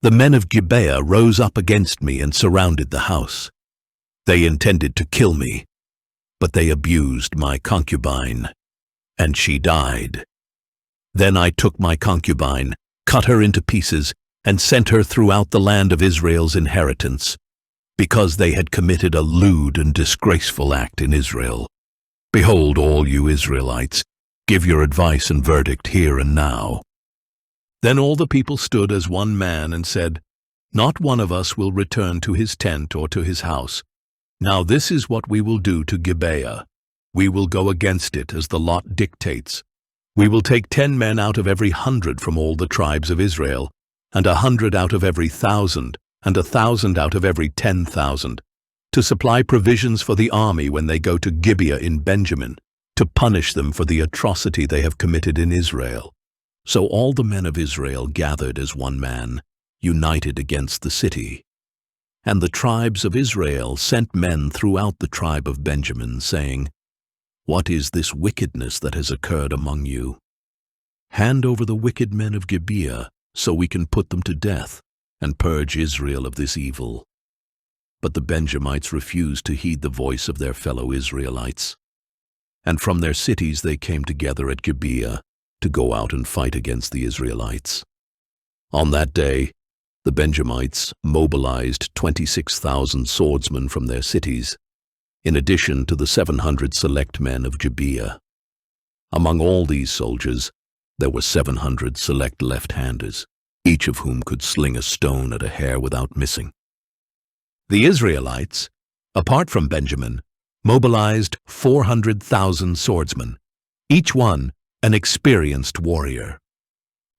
the men of Gibeah rose up against me and surrounded the house. They intended to kill me, but they abused my concubine, and she died. Then I took my concubine, cut her into pieces, and sent her throughout the land of Israel's inheritance, because they had committed a lewd and disgraceful act in Israel. Behold, all you Israelites, give your advice and verdict here and now." Then all the people stood as one man and said, "Not one of us will return to his tent or to his house. Now this is what we will do to Gibeah. We will go against it as the lot dictates. We will take 10 men out of every 100 from all the tribes of Israel, and 100 out of every 1,000, and 1,000 out of every 10,000, to supply provisions for the army when they go to Gibeah in Benjamin, to punish them for the atrocity they have committed in Israel." So all the men of Israel gathered as one man, united against the city. And the tribes of Israel sent men throughout the tribe of Benjamin, saying, "What is this wickedness that has occurred among you? Hand over the wicked men of Gibeah, so we can put them to death, and purge Israel of this evil." But the Benjamites refused to heed the voice of their fellow Israelites. And from their cities they came together at Gibeah to go out and fight against the Israelites. On that day, the Benjamites mobilized 26,000 swordsmen from their cities, in addition to the 700 select men of Gibeah. Among all these soldiers, there were 700 select left-handers, each of whom could sling a stone at a hair without missing. The Israelites, apart from Benjamin, mobilized 400,000 swordsmen, each one an experienced warrior.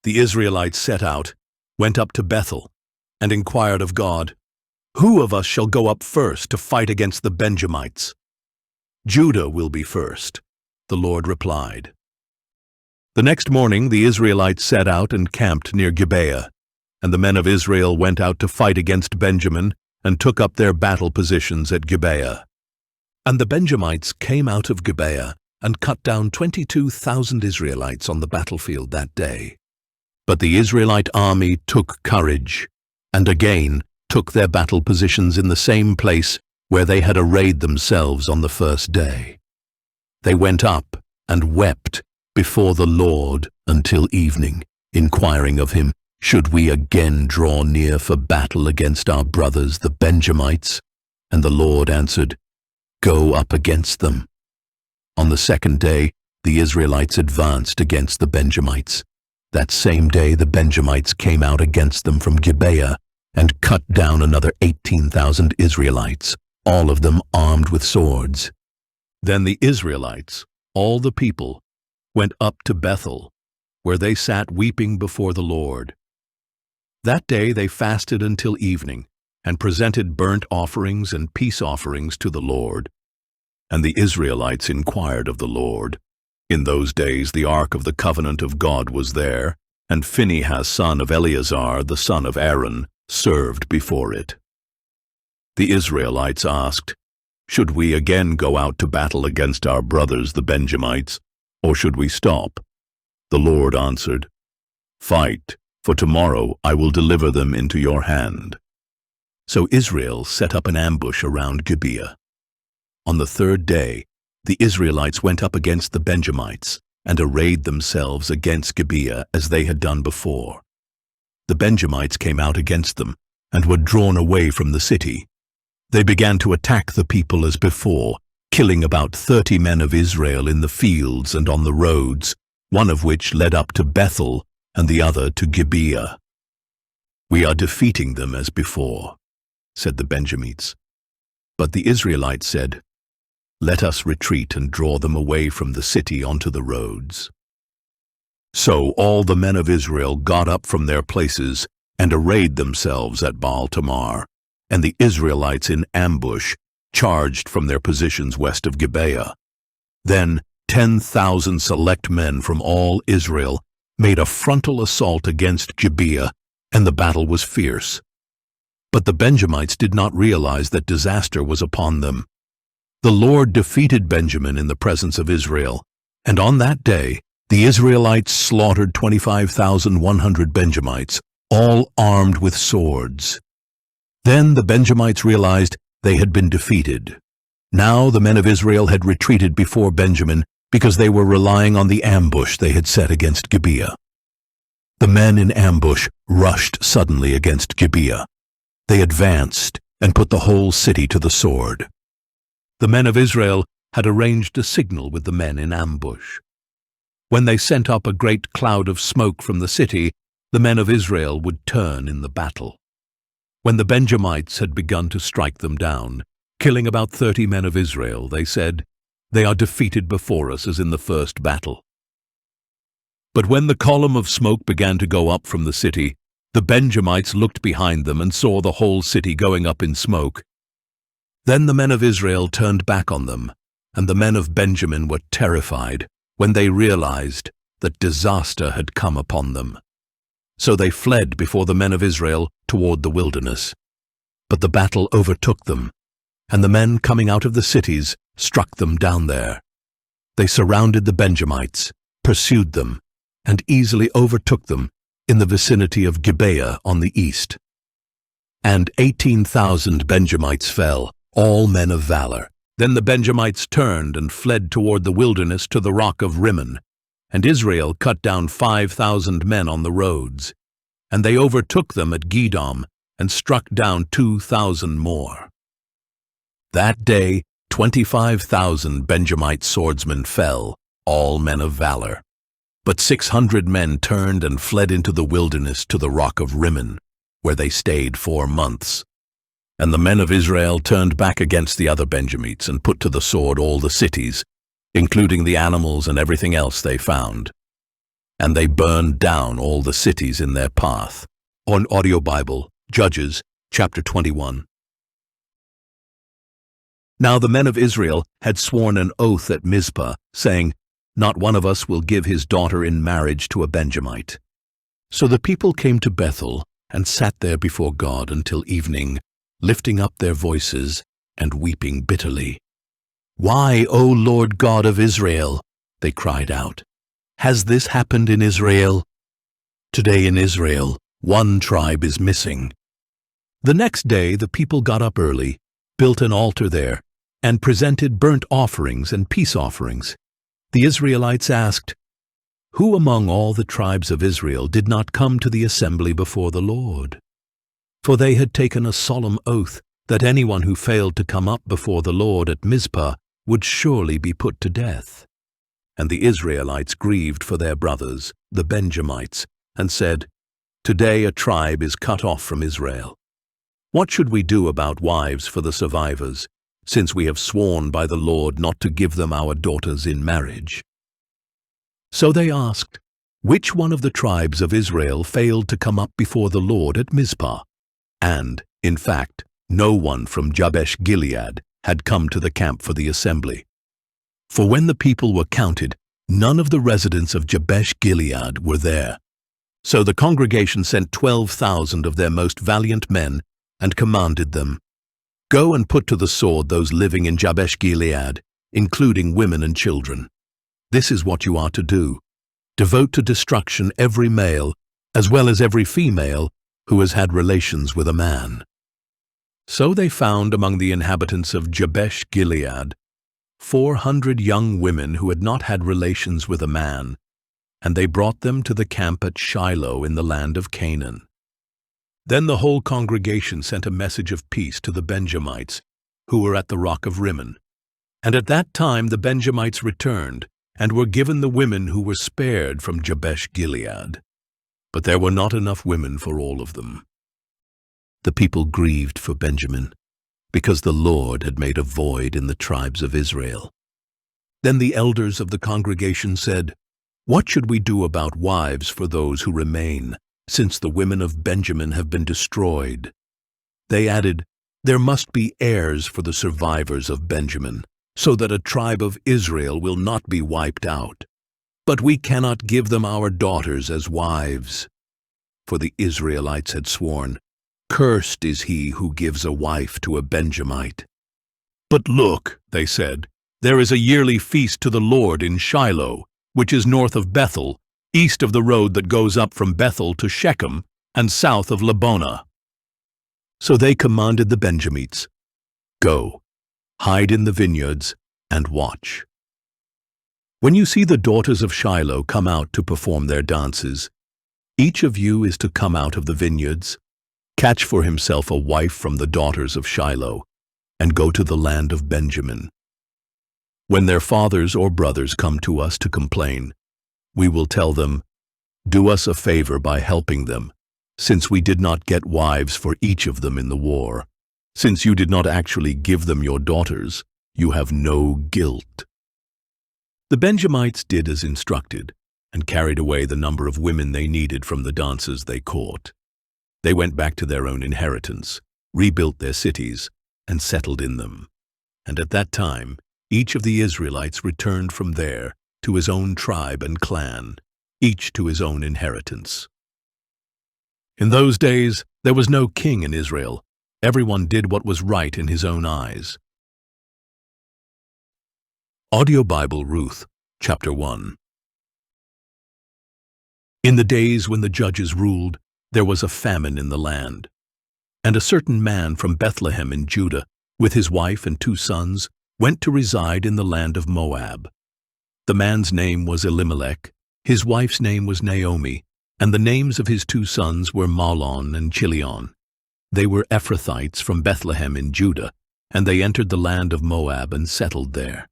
The Israelites set out, went up to Bethel, and inquired of God, "Who of us shall go up first to fight against the Benjamites?" "Judah will be first," the Lord replied. The next morning the Israelites set out and camped near Gibeah, and the men of Israel went out to fight against Benjamin and took up their battle positions at Gibeah. And the Benjamites came out of Gibeah and cut down 22,000 Israelites on the battlefield that day. But the Israelite army took courage, and again took their battle positions in the same place where they had arrayed themselves on the first day. They went up and wept before the Lord until evening, inquiring of him, "Should we again draw near for battle against our brothers the Benjamites?" And the Lord answered, "Go up against them." On the second day, the Israelites advanced against the Benjamites. That same day the Benjamites came out against them from Gibeah and cut down another 18,000 Israelites, all of them armed with swords. Then the Israelites, all the people, went up to Bethel, where they sat weeping before the Lord. That day they fasted until evening and presented burnt offerings and peace offerings to the Lord. And the Israelites inquired of the Lord. In those days the ark of the covenant of God was there, and Phinehas son of Eleazar, the son of Aaron, served before it. The Israelites asked, "Should we again go out to battle against our brothers the Benjamites, or should we stop?" The Lord answered, "Fight, for tomorrow I will deliver them into your hand." So Israel set up an ambush around Gibeah. On the third day, the Israelites went up against the Benjamites and arrayed themselves against Gibeah as they had done before. The Benjamites came out against them and were drawn away from the city. They began to attack the people as before, killing about 30 men of Israel in the fields and on the roads, one of which led up to Bethel and the other to Gibeah. "We are defeating them as before," said the Benjamites. But the Israelites said, "Let us retreat and draw them away from the city onto the roads." So all the men of Israel got up from their places and arrayed themselves at Baal Tamar, and the Israelites in ambush charged from their positions west of Gibeah. Then 10,000 select men from all Israel made a frontal assault against Gibeah, and the battle was fierce. But the Benjamites did not realize that disaster was upon them. The Lord defeated Benjamin in the presence of Israel, and on that day the Israelites slaughtered 25,100 Benjamites, all armed with swords. Then the Benjamites realized they had been defeated. Now the men of Israel had retreated before Benjamin because they were relying on the ambush they had set against Gibeah. The men in ambush rushed suddenly against Gibeah. They advanced and put the whole city to the sword. The men of Israel had arranged a signal with the men in ambush. When they sent up a great cloud of smoke from the city, the men of Israel would turn in the battle. When the Benjamites had begun to strike them down, killing about 30 men of Israel, they said, "They are defeated before us as in the first battle." But when the column of smoke began to go up from the city, the Benjamites looked behind them and saw the whole city going up in smoke. Then the men of Israel turned back on them, and the men of Benjamin were terrified when they realized that disaster had come upon them. So they fled before the men of Israel toward the wilderness. But the battle overtook them, and the men coming out of the cities struck them down there. They surrounded the Benjamites, pursued them, and easily overtook them in the vicinity of Gibeah on the east. And 18,000 Benjamites fell, all men of valor. Then the Benjamites turned and fled toward the wilderness to the rock of Rimmon, and Israel cut down 5,000 men on the roads. And they overtook them at Gedom and struck down 2,000 more. That day 25,000 Benjamite swordsmen fell, all men of valor. But 600 men turned and fled into the wilderness to the rock of Rimmon, where they stayed 4 months. And the men of Israel turned back against the other Benjamites and put to the sword all the cities, including the animals and everything else they found. And they burned down all the cities in their path. On Audio Bible, Judges, chapter 21. Now the men of Israel had sworn an oath at Mizpah, saying, "Not one of us will give his daughter in marriage to a Benjamite." So the people came to Bethel and sat there before God until evening, lifting up their voices and weeping bitterly. "Why, O Lord God of Israel?" they cried out. "Has this happened in Israel? Today in Israel, one tribe is missing." The next day the people got up early, built an altar there, and presented burnt offerings and peace offerings. The Israelites asked, "Who among all the tribes of Israel did not come to the assembly before the Lord?" For they had taken a solemn oath that anyone who failed to come up before the Lord at Mizpah would surely be put to death. And the Israelites grieved for their brothers, the Benjamites, and said, "Today a tribe is cut off from Israel. What should we do about wives for the survivors, since we have sworn by the Lord not to give them our daughters in marriage?" So they asked, which one of the tribes of Israel failed to come up before the Lord at Mizpah? And, in fact, no one from Jabesh-Gilead had come to the camp for the assembly. For when the people were counted, none of the residents of Jabesh-Gilead were there. So the congregation sent 12,000 of their most valiant men and commanded them, "Go and put to the sword those living in Jabesh-Gilead, including women and children. This is what you are to do. Devote to destruction every male, as well as every female, who has had relations with a man." So they found among the inhabitants of Jabesh-Gilead 400 young women who had not had relations with a man, and they brought them to the camp at Shiloh in the land of Canaan. Then the whole congregation sent a message of peace to the Benjamites, who were at the rock of Rimmon. And at that time the Benjamites returned, and were given the women who were spared from Jabesh-Gilead. But there were not enough women for all of them. The people grieved for Benjamin, because the Lord had made a void in the tribes of Israel. Then the elders of the congregation said, "What should we do about wives for those who remain, since the women of Benjamin have been destroyed?" They added, "There must be heirs for the survivors of Benjamin, so that a tribe of Israel will not be wiped out. But we cannot give them our daughters as wives." For the Israelites had sworn, "Cursed is he who gives a wife to a Benjamite." "But look," they said, "there is a yearly feast to the Lord in Shiloh, which is north of Bethel, east of the road that goes up from Bethel to Shechem, and south of Lebonah." So they commanded the Benjamites, "Go, hide in the vineyards, and watch. When you see the daughters of Shiloh come out to perform their dances, each of you is to come out of the vineyards, catch for himself a wife from the daughters of Shiloh, and go to the land of Benjamin. When their fathers or brothers come to us to complain, we will tell them, 'Do us a favor by helping them, since we did not get wives for each of them in the war. Since you did not actually give them your daughters, you have no guilt.'" The Benjamites did as instructed, and carried away the number of women they needed from the dances they caught. They went back to their own inheritance, rebuilt their cities, and settled in them. And at that time, each of the Israelites returned from there to his own tribe and clan, each to his own inheritance. In those days, there was no king in Israel. Everyone did what was right in his own eyes. Audio Bible Ruth, Chapter 1. In the days when the judges ruled, there was a famine in the land. And a certain man from Bethlehem in Judah, with his wife and 2 sons, went to reside in the land of Moab. The man's name was Elimelech, his wife's name was Naomi, and the names of his 2 sons were Mahlon and Chilion. They were Ephrathites from Bethlehem in Judah, and they entered the land of Moab and settled there.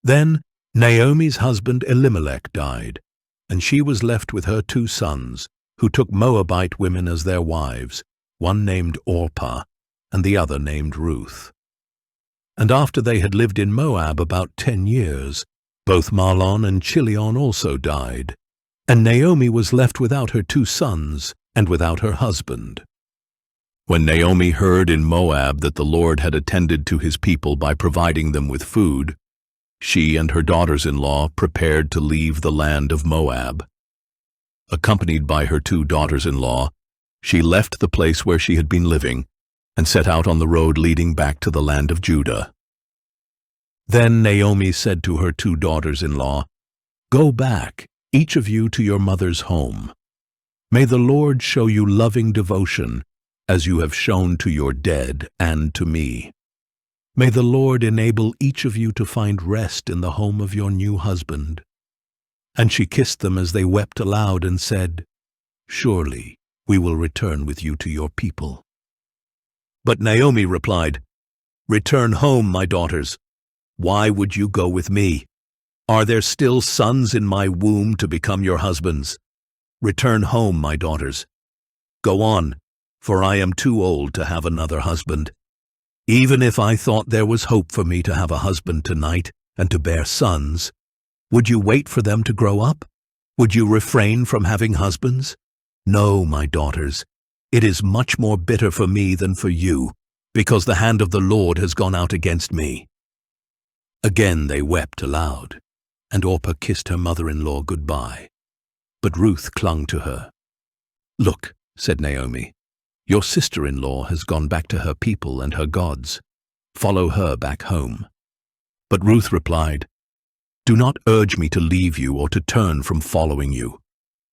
Then Naomi's husband Elimelech died, and she was left with her 2 sons, who took Moabite women as their wives, one named Orpah, and the other named Ruth. And after they had lived in Moab about 10 years, both Mahlon and Chilion also died, and Naomi was left without her 2 sons and without her husband. When Naomi heard in Moab that the Lord had attended to his people by providing them with food, she and her daughters-in-law prepared to leave the land of Moab. Accompanied by her 2 daughters-in-law, she left the place where she had been living and set out on the road leading back to the land of Judah. Then Naomi said to her 2 daughters-in-law, "Go back, each of you to your mother's home. May the Lord show you loving devotion, as you have shown to your dead and to me. May the Lord enable each of you to find rest in the home of your new husband." And she kissed them as they wept aloud and said, "Surely we will return with you to your people." But Naomi replied, "Return home, my daughters. Why would you go with me? Are there still sons in my womb to become your husbands? Return home, my daughters. Go on, for I am too old to have another husband. Even if I thought there was hope for me to have a husband tonight and to bear sons, would you wait for them to grow up? Would you refrain from having husbands? No, my daughters, it is much more bitter for me than for you, because the hand of the Lord has gone out against me." Again they wept aloud, and Orpah kissed her mother-in-law goodbye. But Ruth clung to her. "Look," said Naomi, "your sister-in-law has gone back to her people and her gods. Follow her back home." But Ruth replied, "Do not urge me to leave you or to turn from following you.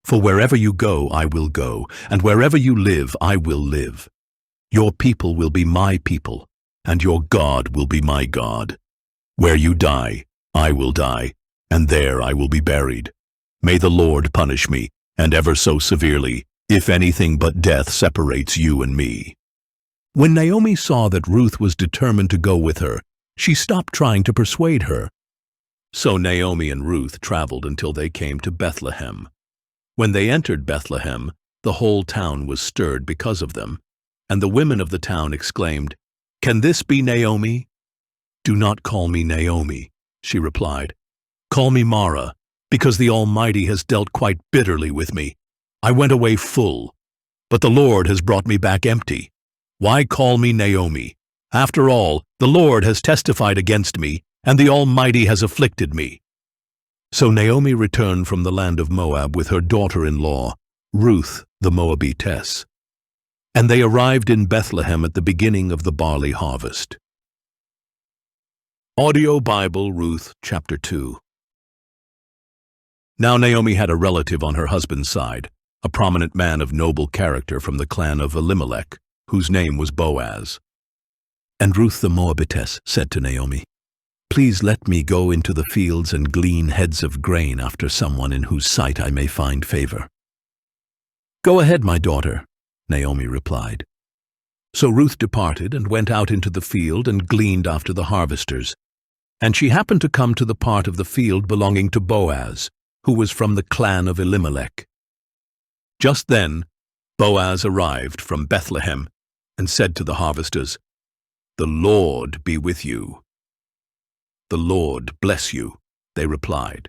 For wherever you go, I will go, and wherever you live, I will live. Your people will be my people, and your God will be my God. Where you die, I will die, and there I will be buried. May the Lord punish me, and ever so severely, if anything but death separates you and me." When Naomi saw that Ruth was determined to go with her, she stopped trying to persuade her. So Naomi and Ruth traveled until they came to Bethlehem. When they entered Bethlehem, the whole town was stirred because of them, and the women of the town exclaimed, "Can this be Naomi?" "Do not call me Naomi," she replied. "Call me Mara, because the Almighty has dealt quite bitterly with me. I went away full, but the Lord has brought me back empty. Why call me Naomi? After all, the Lord has testified against me, and the Almighty has afflicted me." So Naomi returned from the land of Moab with her daughter-in-law, Ruth the Moabitess. And they arrived in Bethlehem at the beginning of the barley harvest. Audio Bible, Ruth, chapter 2. Now Naomi had a relative on her husband's side, a prominent man of noble character from the clan of Elimelech, whose name was Boaz. And Ruth the Moabitess said to Naomi, "Please let me go into the fields and glean heads of grain after someone in whose sight I may find favor." "Go ahead, my daughter," Naomi replied. So Ruth departed and went out into the field and gleaned after the harvesters. And she happened to come to the part of the field belonging to Boaz, who was from the clan of Elimelech. Just then Boaz arrived from Bethlehem and said to the harvesters, "The Lord be with you." "The Lord bless you," they replied.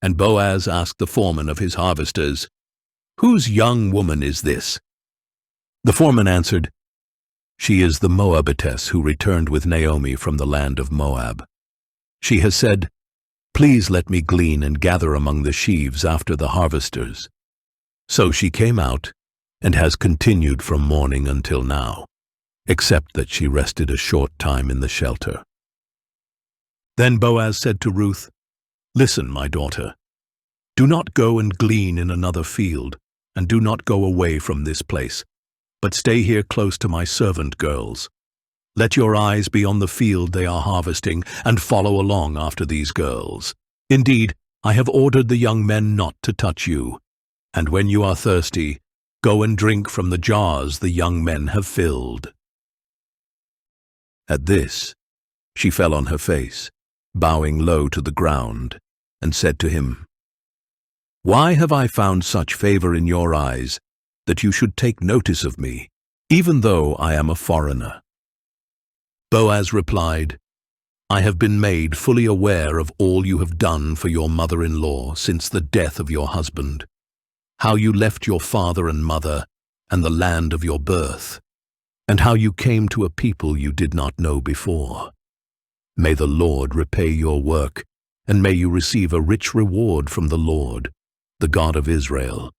And Boaz asked the foreman of his harvesters, "Whose young woman is this?" The foreman answered, "She is the Moabitess who returned with Naomi from the land of Moab. She has said, 'Please let me glean and gather among the sheaves after the harvesters.' So she came out and has continued from morning until now, except that she rested a short time in the shelter." Then Boaz said to Ruth, "Listen, my daughter, do not go and glean in another field, and do not go away from this place, but stay here close to my servant girls. Let your eyes be on the field they are harvesting, and follow along after these girls. Indeed, I have ordered the young men not to touch you, and when you are thirsty, go and drink from the jars the young men have filled." At this, she fell on her face, bowing low to the ground, and said to him, "Why have I found such favor in your eyes that you should take notice of me, even though I am a foreigner?" Boaz replied, "I have been made fully aware of all you have done for your mother-in-law since the death of your husband, how you left your father and mother and the land of your birth, and how you came to a people you did not know before. May the Lord repay your work, and may you receive a rich reward from the Lord, the God of Israel,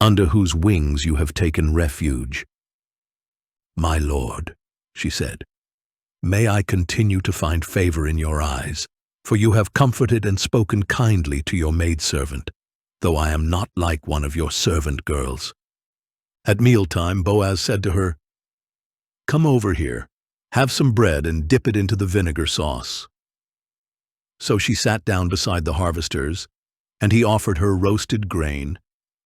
under whose wings you have taken refuge." "My Lord," she said, "may I continue to find favor in your eyes, for you have comforted and spoken kindly to your maidservant, though I am not like one of your servant girls." At mealtime Boaz said to her, "Come over here, have some bread and dip it into the vinegar sauce." So she sat down beside the harvesters, and he offered her roasted grain,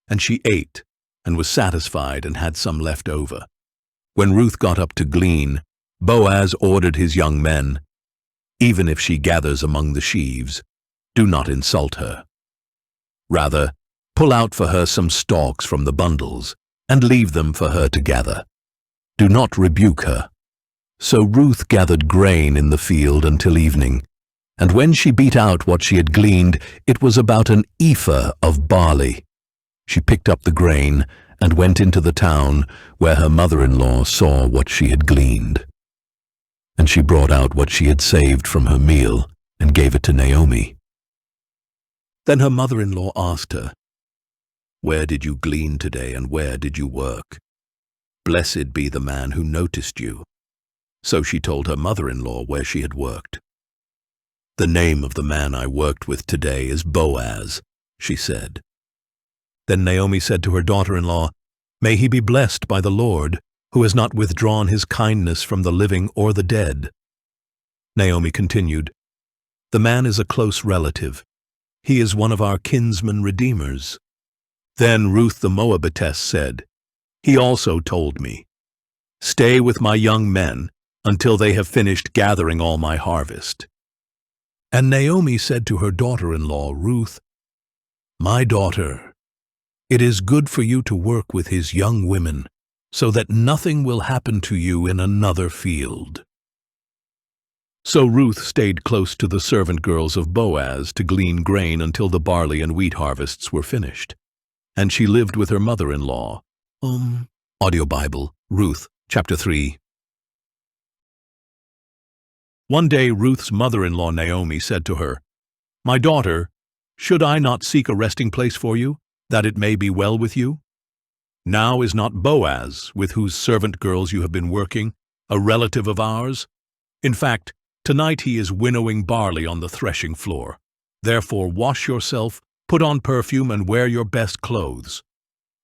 and she ate and was satisfied and had some left over. When Ruth got up to glean, Boaz ordered his young men, "Even if she gathers among the sheaves, do not insult her. Rather, pull out for her some stalks from the bundles, and leave them for her to gather. Do not rebuke her." So Ruth gathered grain in the field until evening, and when she beat out what she had gleaned, it was about an ephah of barley. She picked up the grain and went into the town, where her mother-in-law saw what she had gleaned. And she brought out what she had saved from her meal and gave it to Naomi. Then her mother-in-law asked her, "Where did you glean today, and where did you work? Blessed be the man who noticed you." So she told her mother-in-law where she had worked. "The name of the man I worked with today is Boaz," she said. Then Naomi said to her daughter-in-law, "May he be blessed by the Lord, who has not withdrawn his kindness from the living or the dead." Naomi continued, "The man is a close relative. He is one of our kinsman redeemers." Then Ruth the Moabitess said, "He also told me, 'Stay with my young men until they have finished gathering all my harvest.'" And Naomi said to her daughter-in-law, Ruth, "My daughter, it is good for you to work with his young women, so that nothing will happen to you in another field." So Ruth stayed close to the servant girls of Boaz to glean grain until the barley and wheat harvests were finished. And she lived with her mother-in-law. Audio Bible, Ruth, chapter 3. One day Ruth's mother-in-law Naomi said to her, "My daughter, should I not seek a resting place for you, that it may be well with you? Now is not Boaz, with whose servant girls you have been working, a relative of ours? In fact, tonight he is winnowing barley on the threshing floor. Therefore wash yourself, put on perfume, and wear your best clothes.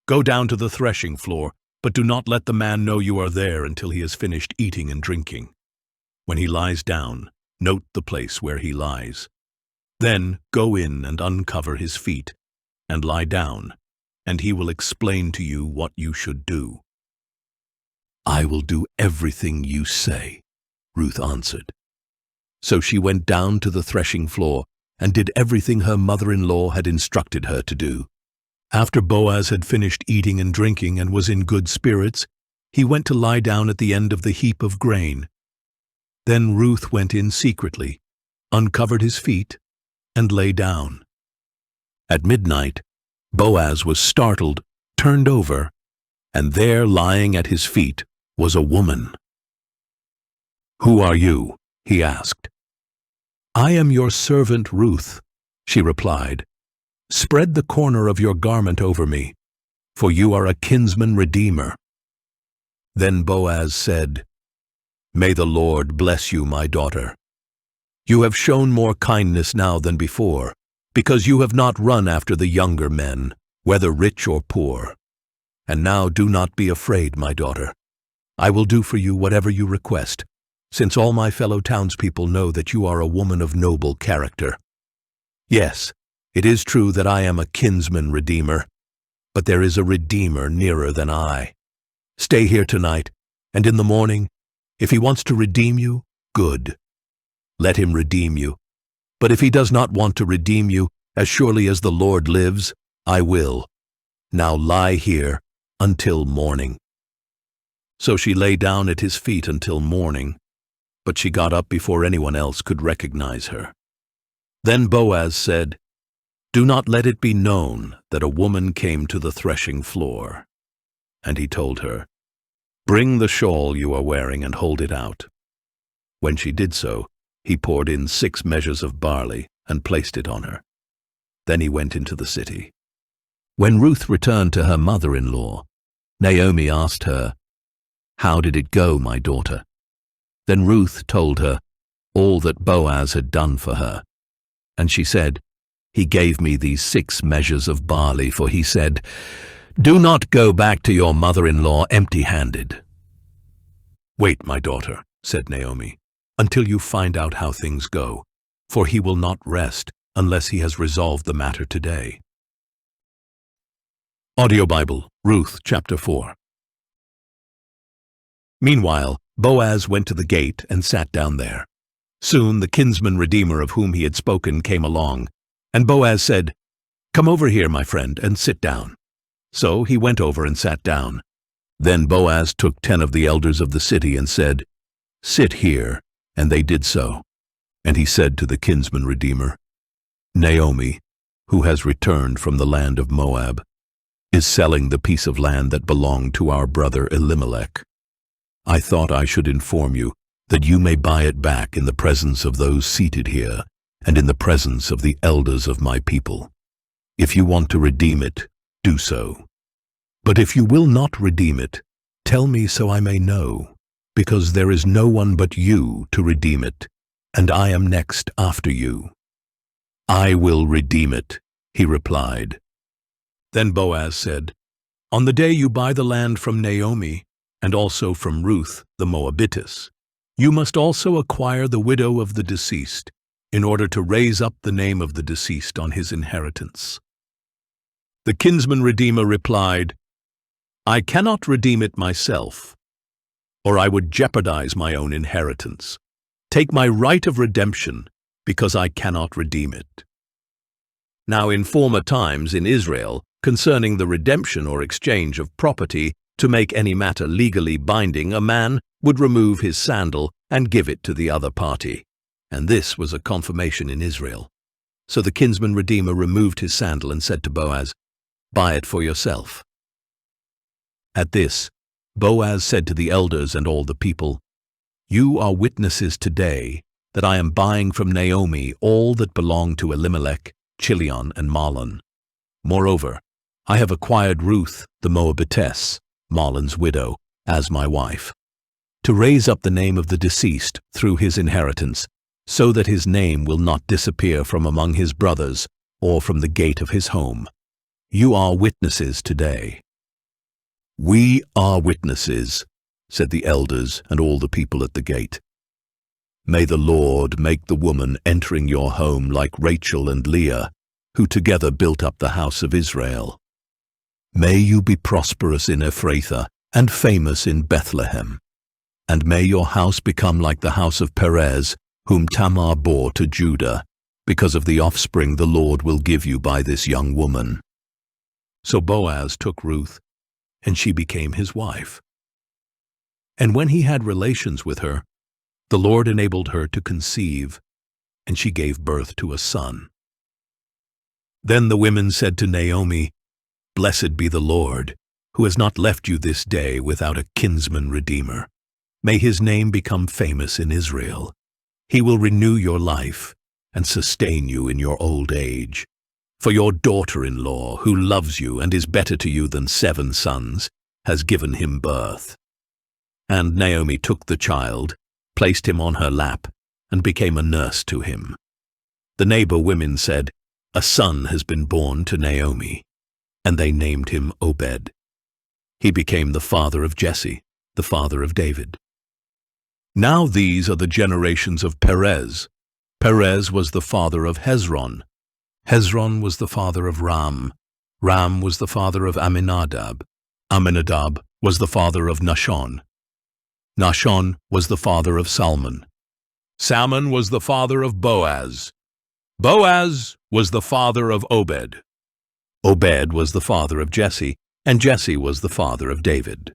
Go down to the threshing floor, but do not let the man know you are there until he has finished eating and drinking. When he lies down, note the place where he lies. Then go in and uncover his feet, and lie down, and he will explain to you what you should do." "I will do everything you say," Ruth answered. So she went down to the threshing floor and did everything her mother-in-law had instructed her to do. After Boaz had finished eating and drinking and was in good spirits, he went to lie down at the end of the heap of grain. Then Ruth went in secretly, uncovered his feet, and lay down. At midnight, Boaz was startled, turned over, and there lying at his feet was a woman. "Who are you?" he asked. "I am your servant Ruth," she replied. "Spread the corner of your garment over me, for you are a kinsman redeemer." Then Boaz said, "May the Lord bless you, my daughter. You have shown more kindness now than before, because you have not run after the younger men, whether rich or poor. And now do not be afraid, my daughter. I will do for you whatever you request, since all my fellow townspeople know that you are a woman of noble character. Yes, it is true that I am a kinsman redeemer, but there is a redeemer nearer than I. Stay here tonight, and in the morning, if he wants to redeem you, good. Let him redeem you. But if he does not want to redeem you, as surely as the Lord lives, I will. Now lie here until morning." So she lay down at his feet until morning, but she got up before anyone else could recognize her. Then Boaz said, "Do not let it be known that a woman came to the threshing floor." And he told her, "Bring the shawl you are wearing and hold it out." When she did so, he poured in 6 measures of barley and placed it on her. Then he went into the city. When Ruth returned to her mother-in-law, Naomi asked her, "How did it go, my daughter?" Then Ruth told her all that Boaz had done for her. And she said, "He gave me these 6 measures of barley, for he said, 'Do not go back to your mother-in-law empty-handed.'" "Wait, my daughter," said Naomi, "until you find out how things go, for he will not rest unless he has resolved the matter today." Audio Bible, Ruth, chapter 4. Meanwhile, Boaz went to the gate and sat down there. Soon the kinsman redeemer of whom he had spoken came along, And Boaz said, "Come over here, my friend, and sit down." So he went over and sat down. Then Boaz took 10 of the elders of the city and said, "Sit here," and they did so. And he said to the kinsman redeemer, "Naomi, who has returned from the land of Moab, is selling the piece of land that belonged to our brother Elimelech. I thought I should inform you that you may buy it back in the presence of those seated here and in the presence of the elders of my people. If you want to redeem it, do so. But if you will not redeem it, tell me so I may know, because there is no one but you to redeem it, and I am next after you." "I will redeem it," he replied. Then Boaz said, "On the day you buy the land from Naomi, and also from Ruth the Moabitess, you must also acquire the widow of the deceased, in order to raise up the name of the deceased on his inheritance." The kinsman redeemer replied, "I cannot redeem it myself, or I would jeopardize my own inheritance. Take my right of redemption, because I cannot redeem it." Now in former times in Israel, concerning the redemption or exchange of property, to make any matter legally binding, a man would remove his sandal and give it to the other party. And this was a confirmation in Israel. So the kinsman redeemer removed his sandal and said to Boaz, "Buy it for yourself." At this, Boaz said to the elders and all the people, "You are witnesses today that I am buying from Naomi all that belonged to Elimelech, Chilion, and Mahlon. Moreover, I have acquired Ruth the Moabitess, Mahlon's widow, as my wife, to raise up the name of the deceased through his inheritance, so that his name will not disappear from among his brothers or from the gate of his home. You are witnesses today." "We are witnesses," said the elders and all the people at the gate. "May the Lord make the woman entering your home like Rachel and Leah, who together built up the house of Israel. May you be prosperous in Ephrathah and famous in Bethlehem. And may your house become like the house of Perez, whom Tamar bore to Judah, because of the offspring the Lord will give you by this young woman." So Boaz took Ruth, and she became his wife. And when he had relations with her, the Lord enabled her to conceive, and she gave birth to a son. Then the women said to Naomi, "Blessed be the Lord, who has not left you this day without a kinsman redeemer. May his name become famous in Israel. He will renew your life and sustain you in your old age. For your daughter-in-law, who loves you and is better to you than 7 sons, has given him birth." And Naomi took the child, placed him on her lap, and became a nurse to him. The neighbor women said, "A son has been born to Naomi," and they named him Obed. He became the father of Jesse, the father of David. Now these are the generations of Perez. Perez was the father of Hezron. Hezron was the father of Ram. Ram was the father of Amminadab. Amminadab was the father of Nahshon. Nahshon was the father of Salmon. Salmon was the father of Boaz. Boaz was the father of Obed. Obed was the father of Jesse, and Jesse was the father of David.